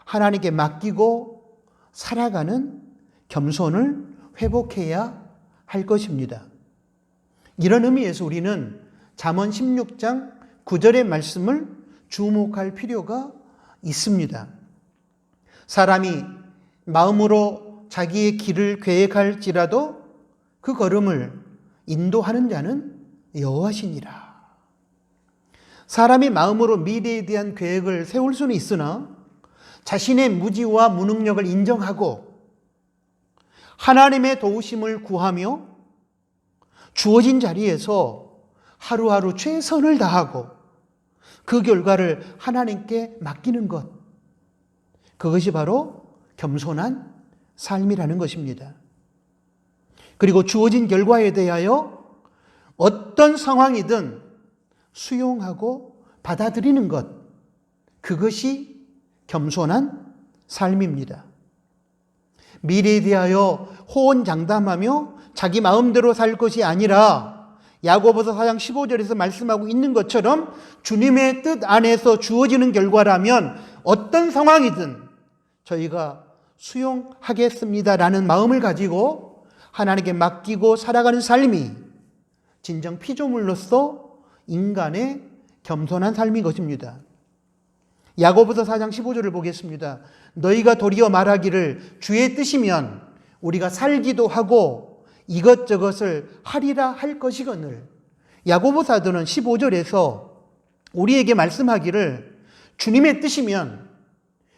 하나님께 맡기고 살아가는 겸손을 회복해야 할 것입니다. 이런 의미에서 우리는 잠언 16장 9절의 말씀을 주목할 필요가 있습니다. 사람이 마음으로 자기의 길을 계획할지라도 그 걸음을 인도하는 자는 여호와시니라. 사람이 마음으로 미래에 대한 계획을 세울 수는 있으나 자신의 무지와 무능력을 인정하고 하나님의 도우심을 구하며 주어진 자리에서 하루하루 최선을 다하고 그 결과를 하나님께 맡기는 것, 그것이 바로 겸손한 삶이라는 것입니다. 그리고 주어진 결과에 대하여 어떤 상황이든 수용하고 받아들이는 것, 그것이 겸손한 삶입니다. 미래에 대하여 호언장담하며 자기 마음대로 살 것이 아니라 야고보서 4장 15절에서 말씀하고 있는 것처럼 주님의 뜻 안에서 주어지는 결과라면 어떤 상황이든 저희가 수용하겠습니다라는 마음을 가지고 하나님께 맡기고 살아가는 삶이 진정 피조물로서 인간의 겸손한 삶인 것입니다. 야고보서 4장 15절을 보겠습니다. 너희가 도리어 말하기를 주의 뜻이면 우리가 살기도 하고 이것저것을 하리라 할 것이거늘. 야고보 사도는 15절에서 우리에게 말씀하기를 주님의 뜻이면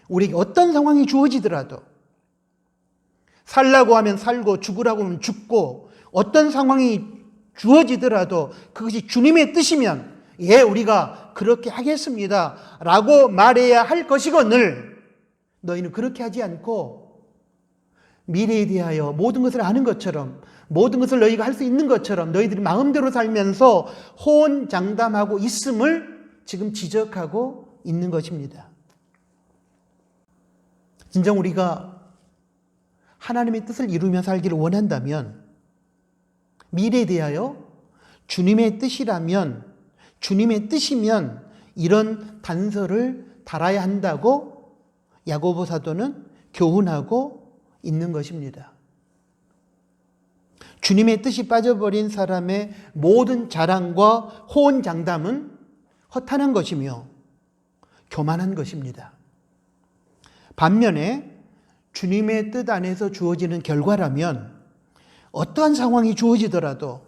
우리에게 어떤 상황이 주어지더라도 살라고 하면 살고 죽으라고 하면 죽고 어떤 상황이 주어지더라도 그것이 주님의 뜻이면 예, 우리가 그렇게 하겠습니다 라고 말해야 할 것이거늘 너희는 그렇게 하지 않고 미래에 대하여 모든 것을 아는 것처럼 모든 것을 너희가 할 수 있는 것처럼 너희들이 마음대로 살면서 호언장담하고 있음을 지금 지적하고 있는 것입니다. 진정 우리가 하나님의 뜻을 이루며 살기를 원한다면 미래에 대하여 주님의 뜻이라면 주님의 뜻이면 이런 단서를 달아야 한다고 야고보 사도는 교훈하고 있는 것입니다. 주님의 뜻이 빠져버린 사람의 모든 자랑과 호언장담은 허탄한 것이며 교만한 것입니다. 반면에 주님의 뜻 안에서 주어지는 결과라면 어떠한 상황이 주어지더라도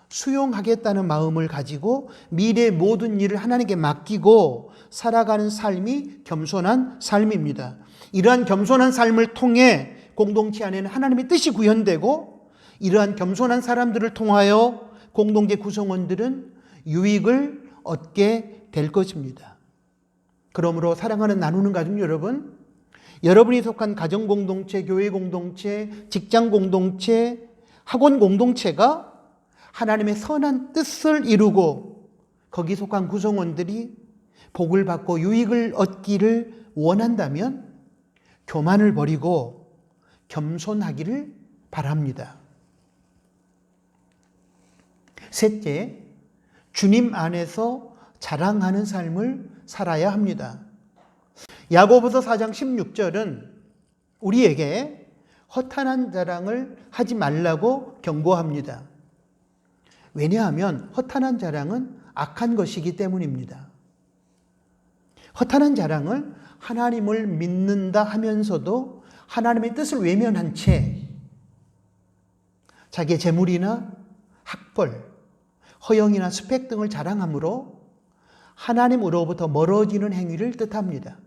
수용하겠다는 마음을 가지고 미래의 모든 일을 하나님께 맡기고 살아가는 삶이 겸손한 삶입니다. 이러한 겸손한 삶을 통해 공동체 안에는 하나님의 뜻이 구현되고 이러한 겸손한 사람들을 통하여 공동체 구성원들은 유익을 얻게 될 것입니다. 그러므로 사랑하는 나누는 가족 여러분, 여러분이 속한 가정 공동체, 교회 공동체, 직장 공동체, 학원 공동체가 하나님의 선한 뜻을 이루고 거기 속한 구성원들이 복을 받고 유익을 얻기를 원한다면 교만을 버리고 겸손하기를 바랍니다. 셋째, 주님 안에서 자랑하는 삶을 살아야 합니다. 야고보서 4장 16절은 우리에게 허탄한 자랑을 하지 말라고 경고합니다. 왜냐하면 허탄한 자랑은 악한 것이기 때문입니다. 허탄한 자랑을 하나님을 믿는다 하면서도 하나님의 뜻을 외면한 채 자기의 재물이나 학벌, 허영이나 스펙 등을 자랑함으로 하나님으로부터 멀어지는 행위를 뜻합니다.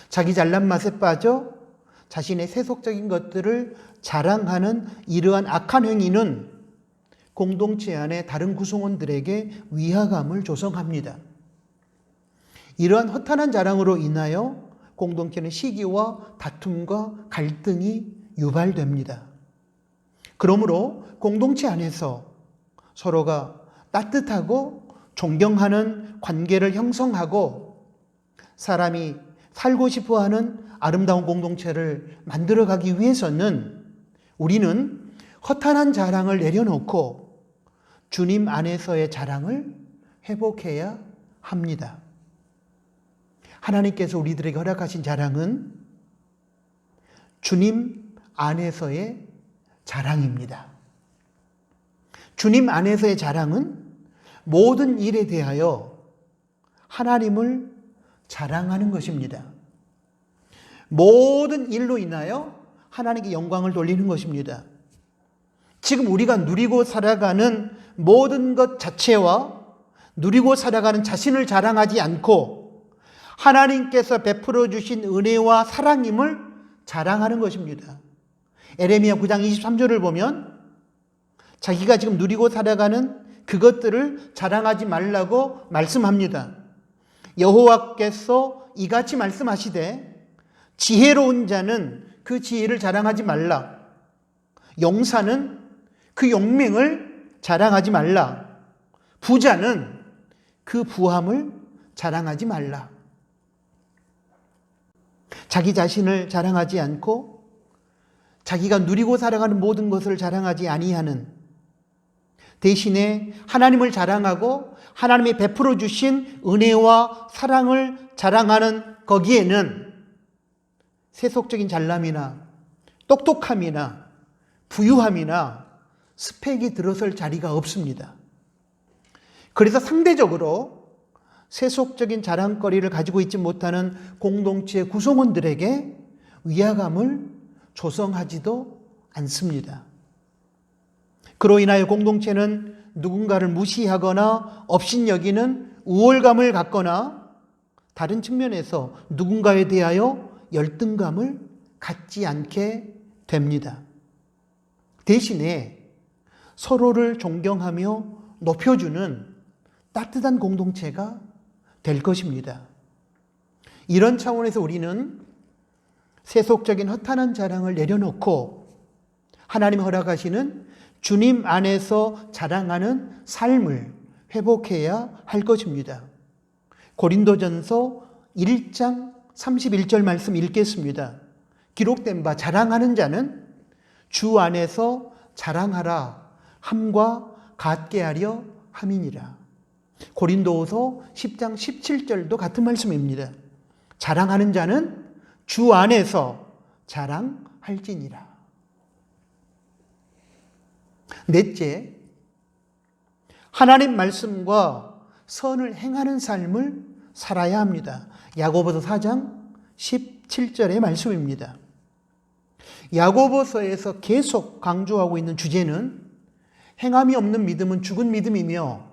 자기 잘난 맛에 빠져 자신의 세속적인 것들을 자랑하는 이러한 악한 행위는 공동체 안에 다른 구성원들에게 위화감을 조성합니다. 이러한 허탄한 자랑으로 인하여 공동체는 시기와 다툼과 갈등이 유발됩니다. 그러므로 공동체 안에서 서로가 따뜻하고 존경하는 관계를 형성하고 사람이 살고 싶어하는 아름다운 공동체를 만들어가기 위해서는 우리는 허탄한 자랑을 내려놓고 주님 안에서의 자랑을 회복해야 합니다. 하나님께서 우리들에게 허락하신 자랑은 주님 안에서의 자랑입니다. 주님 안에서의 자랑은 모든 일에 대하여 하나님을 자랑하는 것입니다. 모든 일로 인하여 하나님께 영광을 돌리는 것입니다. 지금 우리가 누리고 살아가는 모든 것 자체와 누리고 살아가는 자신을 자랑하지 않고 하나님께서 베풀어 주신 은혜와 사랑임을 자랑하는 것입니다. 에레미야 9장 23절을 보면 자기가 지금 누리고 살아가는 그것들을 자랑하지 말라고 말씀합니다. 여호와께서 이같이 말씀하시되 지혜로운 자는 그 지혜를 자랑하지 말라. 용사는 그 용맹을 자랑하지 말라. 부자는 그 부함을 자랑하지 말라. 자기 자신을 자랑하지 않고 자기가 누리고 살아가는 모든 것을 자랑하지 아니하는, 대신에 하나님을 자랑하고 하나님이 베풀어 주신 은혜와 사랑을 자랑하는 거기에는 세속적인 잘남이나 똑똑함이나 부유함이나 스펙이 들어설 자리가 없습니다. 그래서 상대적으로 세속적인 자랑거리를 가지고 있지 못하는 공동체 구성원들에게 위화감을 조성하지도 않습니다. 그로 인하여 공동체는 누군가를 무시하거나 업신여기는 우월감을 갖거나 다른 측면에서 누군가에 대하여 열등감을 갖지 않게 됩니다. 대신에 서로를 존경하며 높여주는 따뜻한 공동체가 될 것입니다. 이런 차원에서 우리는 세속적인 허탄한 자랑을 내려놓고 하나님이 허락하시는 주님 안에서 자랑하는 삶을 회복해야 할 것입니다. 고린도전서 1장 31절 말씀 읽겠습니다. 기록된 바 자랑하는 자는 주 안에서 자랑하라 함과 같게 하려 함이니라. 고린도후서 10장 17절도 같은 말씀입니다. 자랑하는 자는 주 안에서 자랑할지니라. 넷째, 하나님 말씀과 선을 행하는 삶을 살아야 합니다. 야고보서 4장 17절의 말씀입니다. 야고보서에서 계속 강조하고 있는 주제는 행함이 없는 믿음은 죽은 믿음이며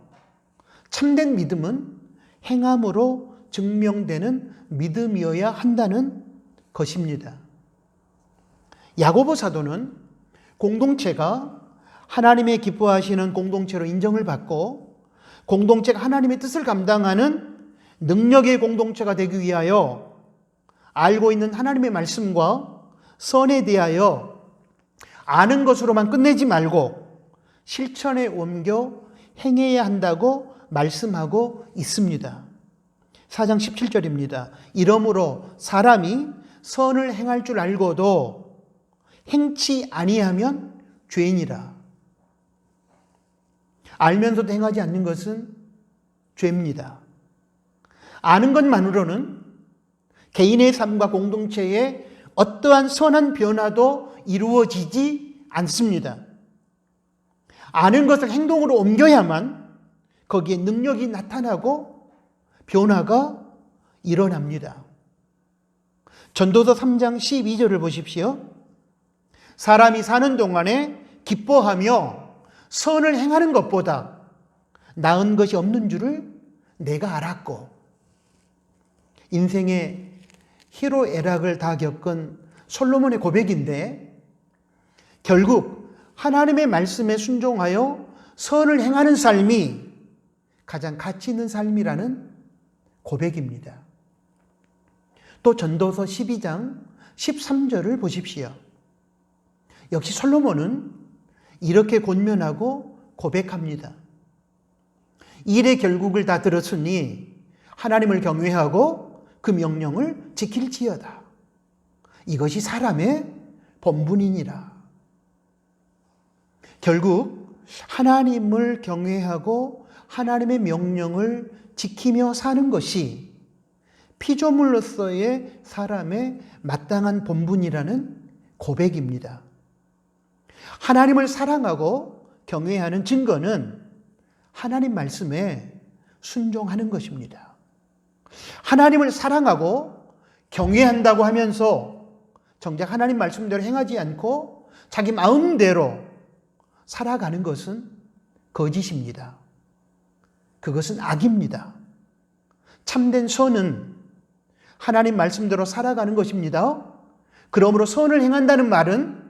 참된 믿음은 행함으로 증명되는 믿음이어야 한다는 것입니다. 야고보 사도는 공동체가 하나님의 기뻐하시는 공동체로 인정을 받고 공동체가 하나님의 뜻을 감당하는 능력의 공동체가 되기 위하여 알고 있는 하나님의 말씀과 선에 대하여 아는 것으로만 끝내지 말고 실천에 옮겨 행해야 한다고 말씀하고 있습니다. 4장 17절입니다. 이러므로 사람이 선을 행할 줄 알고도 행치 아니하면 죄인이라. 알면서도 행하지 않는 것은 죄입니다. 아는 것만으로는 개인의 삶과 공동체의 어떠한 선한 변화도 이루어지지 않습니다. 아는 것을 행동으로 옮겨야만 거기에 능력이 나타나고 변화가 일어납니다. 전도서 3장 12절을 보십시오. 사람이 사는 동안에 기뻐하며 선을 행하는 것보다 나은 것이 없는 줄을 내가 알았고, 인생의 희로애락을 다 겪은 솔로몬의 고백인데 결국 하나님의 말씀에 순종하여 선을 행하는 삶이 가장 가치 있는 삶이라는 고백입니다. 또 전도서 12장 13절을 보십시오. 역시 솔로몬은 이렇게 권면하고 고백합니다. 일의 결국을 다 들었으니 하나님을 경외하고 그 명령을 지킬지어다. 이것이 사람의 본분이니라. 결국 하나님을 경외하고 하나님의 명령을 지키며 사는 것이 피조물로서의 사람의 마땅한 본분이라는 고백입니다. 하나님을 사랑하고 경외하는 증거는 하나님 말씀에 순종하는 것입니다. 하나님을 사랑하고 경외한다고 하면서 정작 하나님 말씀대로 행하지 않고 자기 마음대로 살아가는 것은 거짓입니다. 그것은 악입니다. 참된 선은 하나님 말씀대로 살아가는 것입니다. 그러므로 선을 행한다는 말은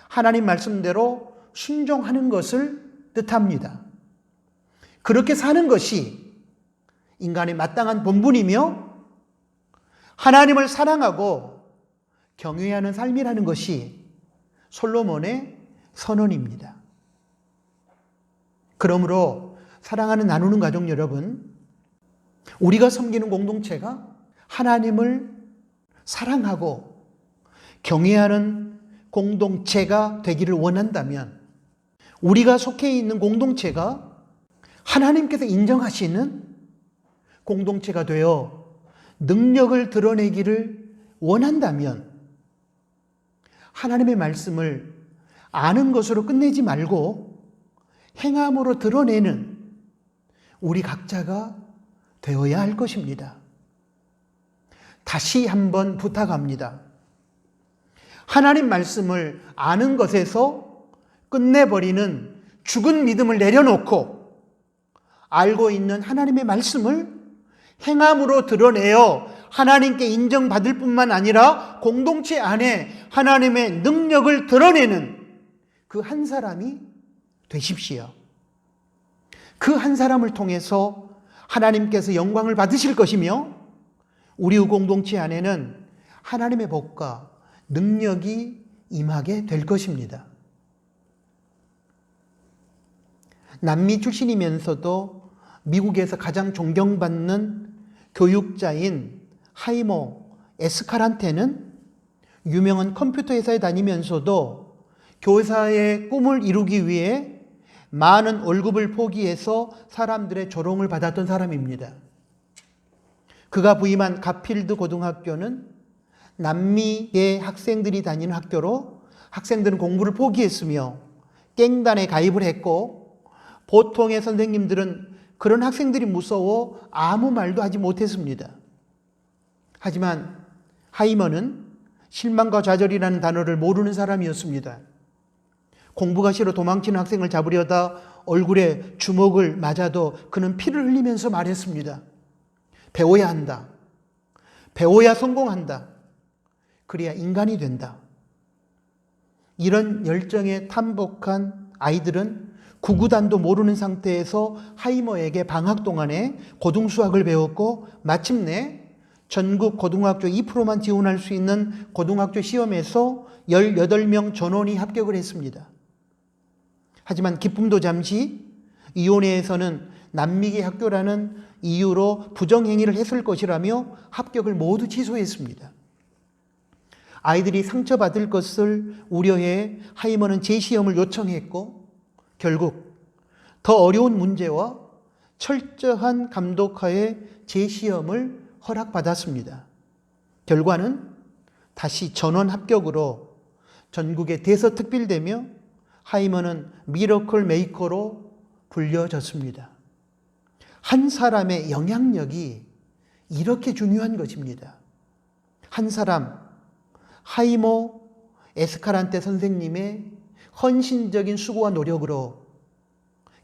하나님 말씀대로 순종하는 것을 뜻합니다. 그렇게 사는 것이 인간의 마땅한 본분이며 하나님을 사랑하고 경외하는 삶이라는 것이 솔로몬의 선언입니다. 그러므로 사랑하는 나누는 가족 여러분, 우리가 섬기는 공동체가 하나님을 사랑하고 경외하는 공동체가 되기를 원한다면 우리가 속해 있는 공동체가 하나님께서 인정하시는 공동체가 되어 능력을 드러내기를 원한다면 하나님의 말씀을 아는 것으로 끝내지 말고 행함으로 드러내는 우리 각자가 되어야 할 것입니다. 다시 한번 부탁합니다. 하나님 말씀을 아는 것에서 끝내버리는 죽은 믿음을 내려놓고 알고 있는 하나님의 말씀을 행함으로 드러내어 하나님께 인정받을 뿐만 아니라 공동체 안에 하나님의 능력을 드러내는 그 한 사람이 되십시오. 그 한 사람을 통해서 하나님께서 영광을 받으실 것이며 우리 공동체 안에는 하나님의 복과 능력이 임하게 될 것입니다. 남미 출신이면서도 미국에서 가장 존경받는 교육자인 하이모 에스카란테는 유명한 컴퓨터 회사에 다니면서도 교사의 꿈을 이루기 위해 많은 월급을 포기해서 사람들의 조롱을 받았던 사람입니다. 그가 부임한 가필드 고등학교는 남미의 학생들이 다니는 학교로 학생들은 공부를 포기했으며 깽단에 가입을 했고 보통의 선생님들은 그런 학생들이 무서워 아무 말도 하지 못했습니다. 하지만 하이먼은 실망과 좌절이라는 단어를 모르는 사람이었습니다. 공부가 싫어 도망치는 학생을 잡으려다 얼굴에 주먹을 맞아도 그는 피를 흘리면서 말했습니다. 배워야 한다. 배워야 성공한다. 그래야 인간이 된다. 이런 열정에 탐복한 아이들은 구구단도 모르는 상태에서 하이머에게 방학 동안에 고등수학을 배웠고 마침내 전국 고등학교 2%만 지원할 수 있는 고등학교 시험에서 18명 전원이 합격을 했습니다. 하지만 기쁨도 잠시 위원회에서는 남미계 학교라는 이유로 부정행위를 했을 것이라며 합격을 모두 취소했습니다. 아이들이 상처받을 것을 우려해 하이머는 재시험을 요청했고 결국 더 어려운 문제와 철저한 감독하에 재시험을 허락받았습니다. 결과는 다시 전원 합격으로 전국에 대서특필되며 하이먼은 미러클 메이커로 불려졌습니다. 한 사람의 영향력이 이렇게 중요한 것입니다. 한 사람, 하이머 에스카란테 선생님의 헌신적인 수고와 노력으로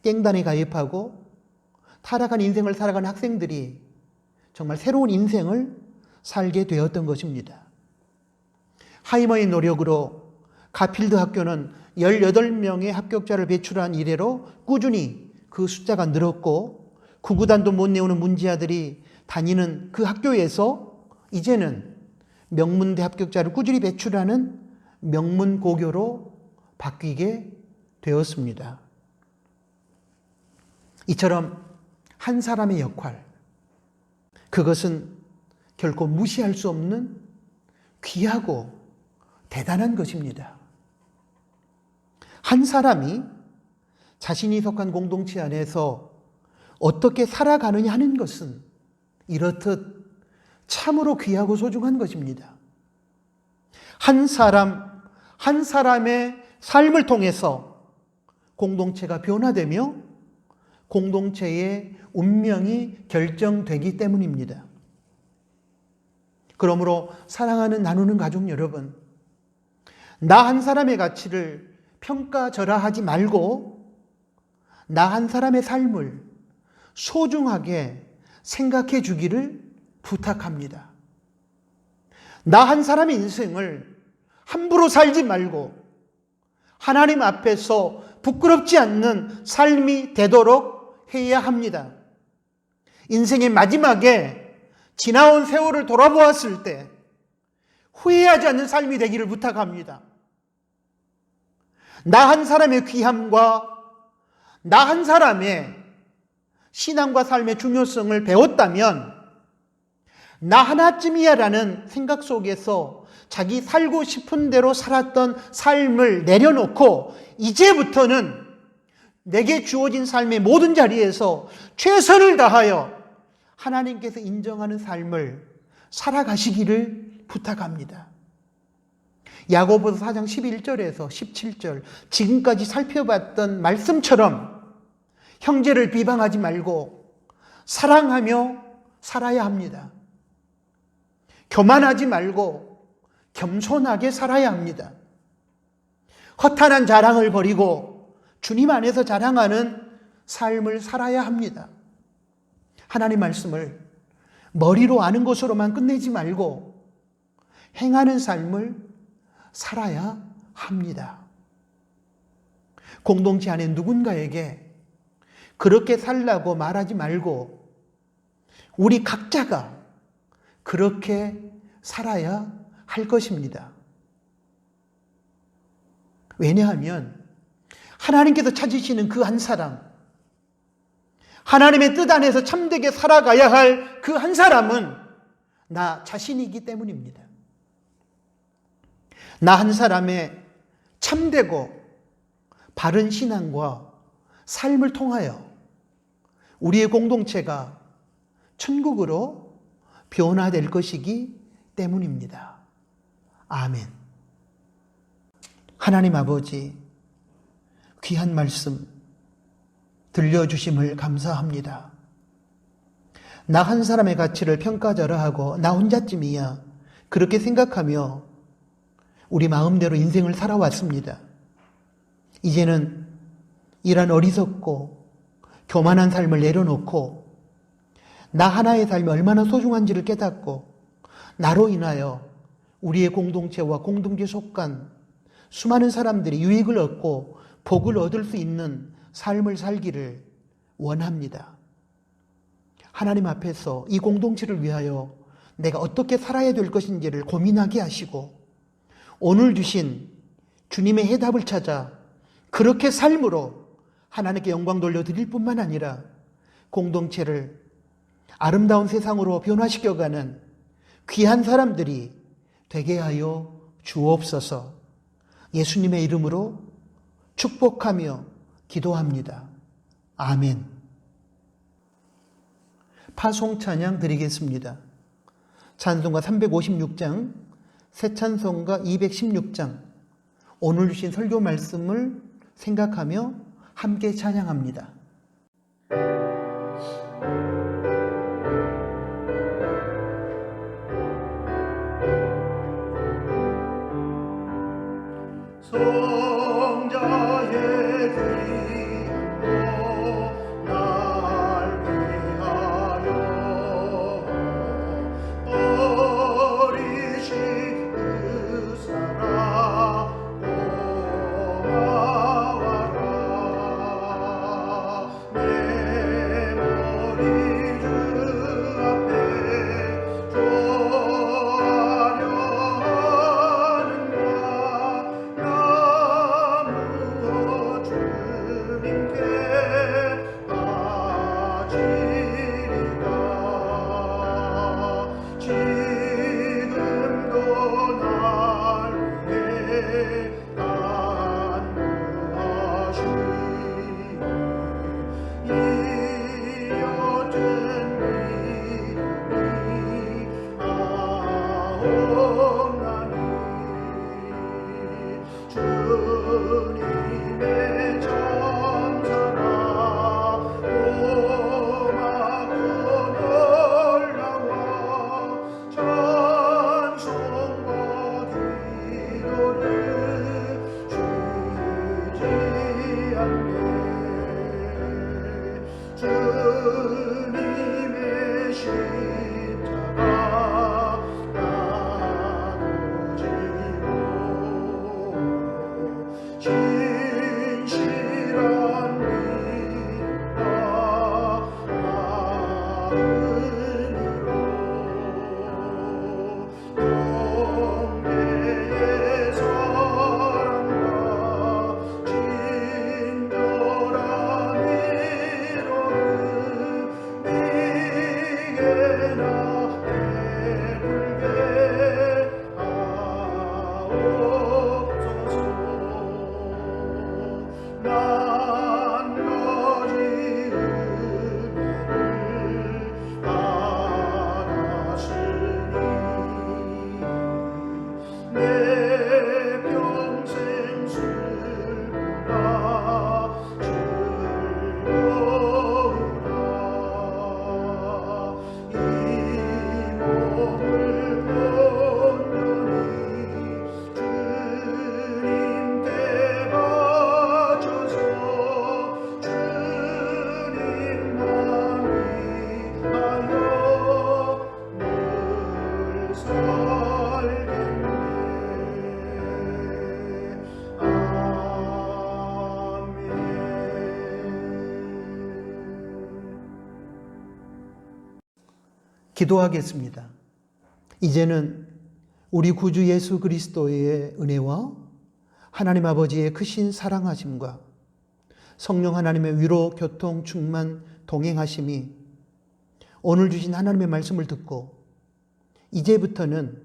깽단에 가입하고 타락한 인생을 살아간 학생들이 정말 새로운 인생을 살게 되었던 것입니다. 하이머의 노력으로 가필드 학교는 18명의 합격자를 배출한 이래로 꾸준히 그 숫자가 늘었고 구구단도 못 내오는 문제아들이 다니는 그 학교에서 이제는 명문대 합격자를 꾸준히 배출하는 명문고교로 바뀌게 되었습니다. 이처럼 한 사람의 역할, 그것은 결코 무시할 수 없는 귀하고 대단한 것입니다. 한 사람이 자신이 속한 공동체 안에서 어떻게 살아가느냐 하는 것은 이렇듯 참으로 귀하고 소중한 것입니다. 한 사람, 한 사람의 삶을 통해서 공동체가 변화되며 공동체의 운명이 결정되기 때문입니다. 그러므로 사랑하는 나누는 가족 여러분, 나 한 사람의 가치를 평가절하하지 말고 나 한 사람의 삶을 소중하게 생각해 주기를 부탁합니다. 나 한 사람의 인생을 함부로 살지 말고 하나님 앞에서 부끄럽지 않는 삶이 되도록 해야 합니다. 인생의 마지막에 지나온 세월을 돌아보았을 때 후회하지 않는 삶이 되기를 부탁합니다. 나 한 사람의 귀함과 나 한 사람의 신앙과 삶의 중요성을 배웠다면 나 하나쯤이야라는 생각 속에서 자기 살고 싶은 대로 살았던 삶을 내려놓고 이제부터는 내게 주어진 삶의 모든 자리에서 최선을 다하여 하나님께서 인정하는 삶을 살아가시기를 부탁합니다. 야고보서 4장 11절에서 17절 지금까지 살펴봤던 말씀처럼 형제를 비방하지 말고 사랑하며 살아야 합니다. 교만하지 말고 겸손하게 살아야 합니다. 허탄한 자랑을 버리고 주님 안에서 자랑하는 삶을 살아야 합니다. 하나님 말씀을 머리로 아는 것으로만 끝내지 말고 행하는 삶을 살아야 합니다. 공동체 안에 누군가에게 그렇게 살라고 말하지 말고 우리 각자가 그렇게 살아야 할 것입니다. 왜냐하면 하나님께서 찾으시는 그 한 사람, 하나님의 뜻 안에서 참되게 살아가야 할 그 한 사람은 나 자신이기 때문입니다. 나 한 사람의 참되고 바른 신앙과 삶을 통하여 우리의 공동체가 천국으로 변화될 것이기 때문입니다. 아멘. 하나님 아버지, 귀한 말씀 들려주심을 감사합니다. 나 한 사람의 가치를 평가절하하고 나 혼자쯤이야 그렇게 생각하며 우리 마음대로 인생을 살아왔습니다. 이제는 이런 어리석고 교만한 삶을 내려놓고 나 하나의 삶이 얼마나 소중한지를 깨닫고 나로 인하여 우리의 공동체와 공동체에 속한 수많은 사람들이 유익을 얻고 복을 얻을 수 있는 삶을 살기를 원합니다. 하나님 앞에서 이 공동체를 위하여 내가 어떻게 살아야 될 것인지를 고민하게 하시고 오늘 주신 주님의 해답을 찾아 그렇게 삶으로 하나님께 영광 돌려드릴 뿐만 아니라 공동체를 아름다운 세상으로 변화시켜가는 귀한 사람들이 되게 하여 주옵소서. 예수님의 이름으로 축복하며 기도합니다. 아멘. 파송 찬양 드리겠습니다. 찬송가 356장, 새 찬송가 216장, 오늘 주신 설교 말씀을 생각하며 함께 찬양합니다.
성자의 귀한 날 위하여 버리신 그 사랑 고마워라. 내 머리 주 앞에 조아려 주님의 천사라 고마고 놀라워 찬송과 기도를 쉬지 않네. 주님의 십자가 진실한 믿음과 마음으로 경배의 사랑과 친절한 위로를 네게나 베풀게 하옵소서. 난 거지 은혜를 받았으니 내 평생 슬프나 즐거우라. 이 몸을 온전히 주님께 바쳐서 주님만 위하여 늘 살겠네.
기도하겠습니다. 이제는 우리 구주 예수 그리스도의 은혜와 하나님 아버지의 크신 사랑하심과 성령 하나님의 위로, 교통, 충만, 동행하심이 오늘 주신 하나님의 말씀을 듣고 이제부터는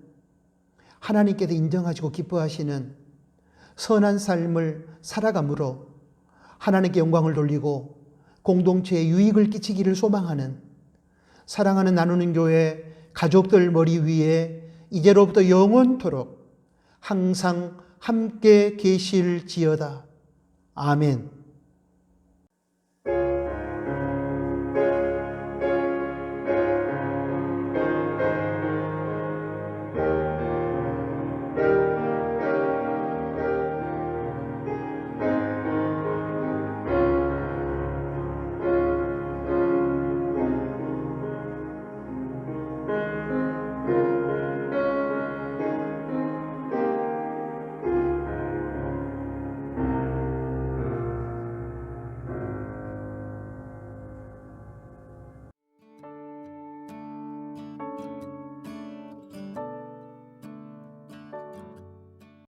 하나님께서 인정하시고 기뻐하시는 선한 삶을 살아감으로 하나님께 영광을 돌리고 공동체에 유익을 끼치기를 소망하는 사랑하는 나누는 교회 가족들 머리 위에 이제로부터 영원토록 항상 함께 계실지어다. 아멘.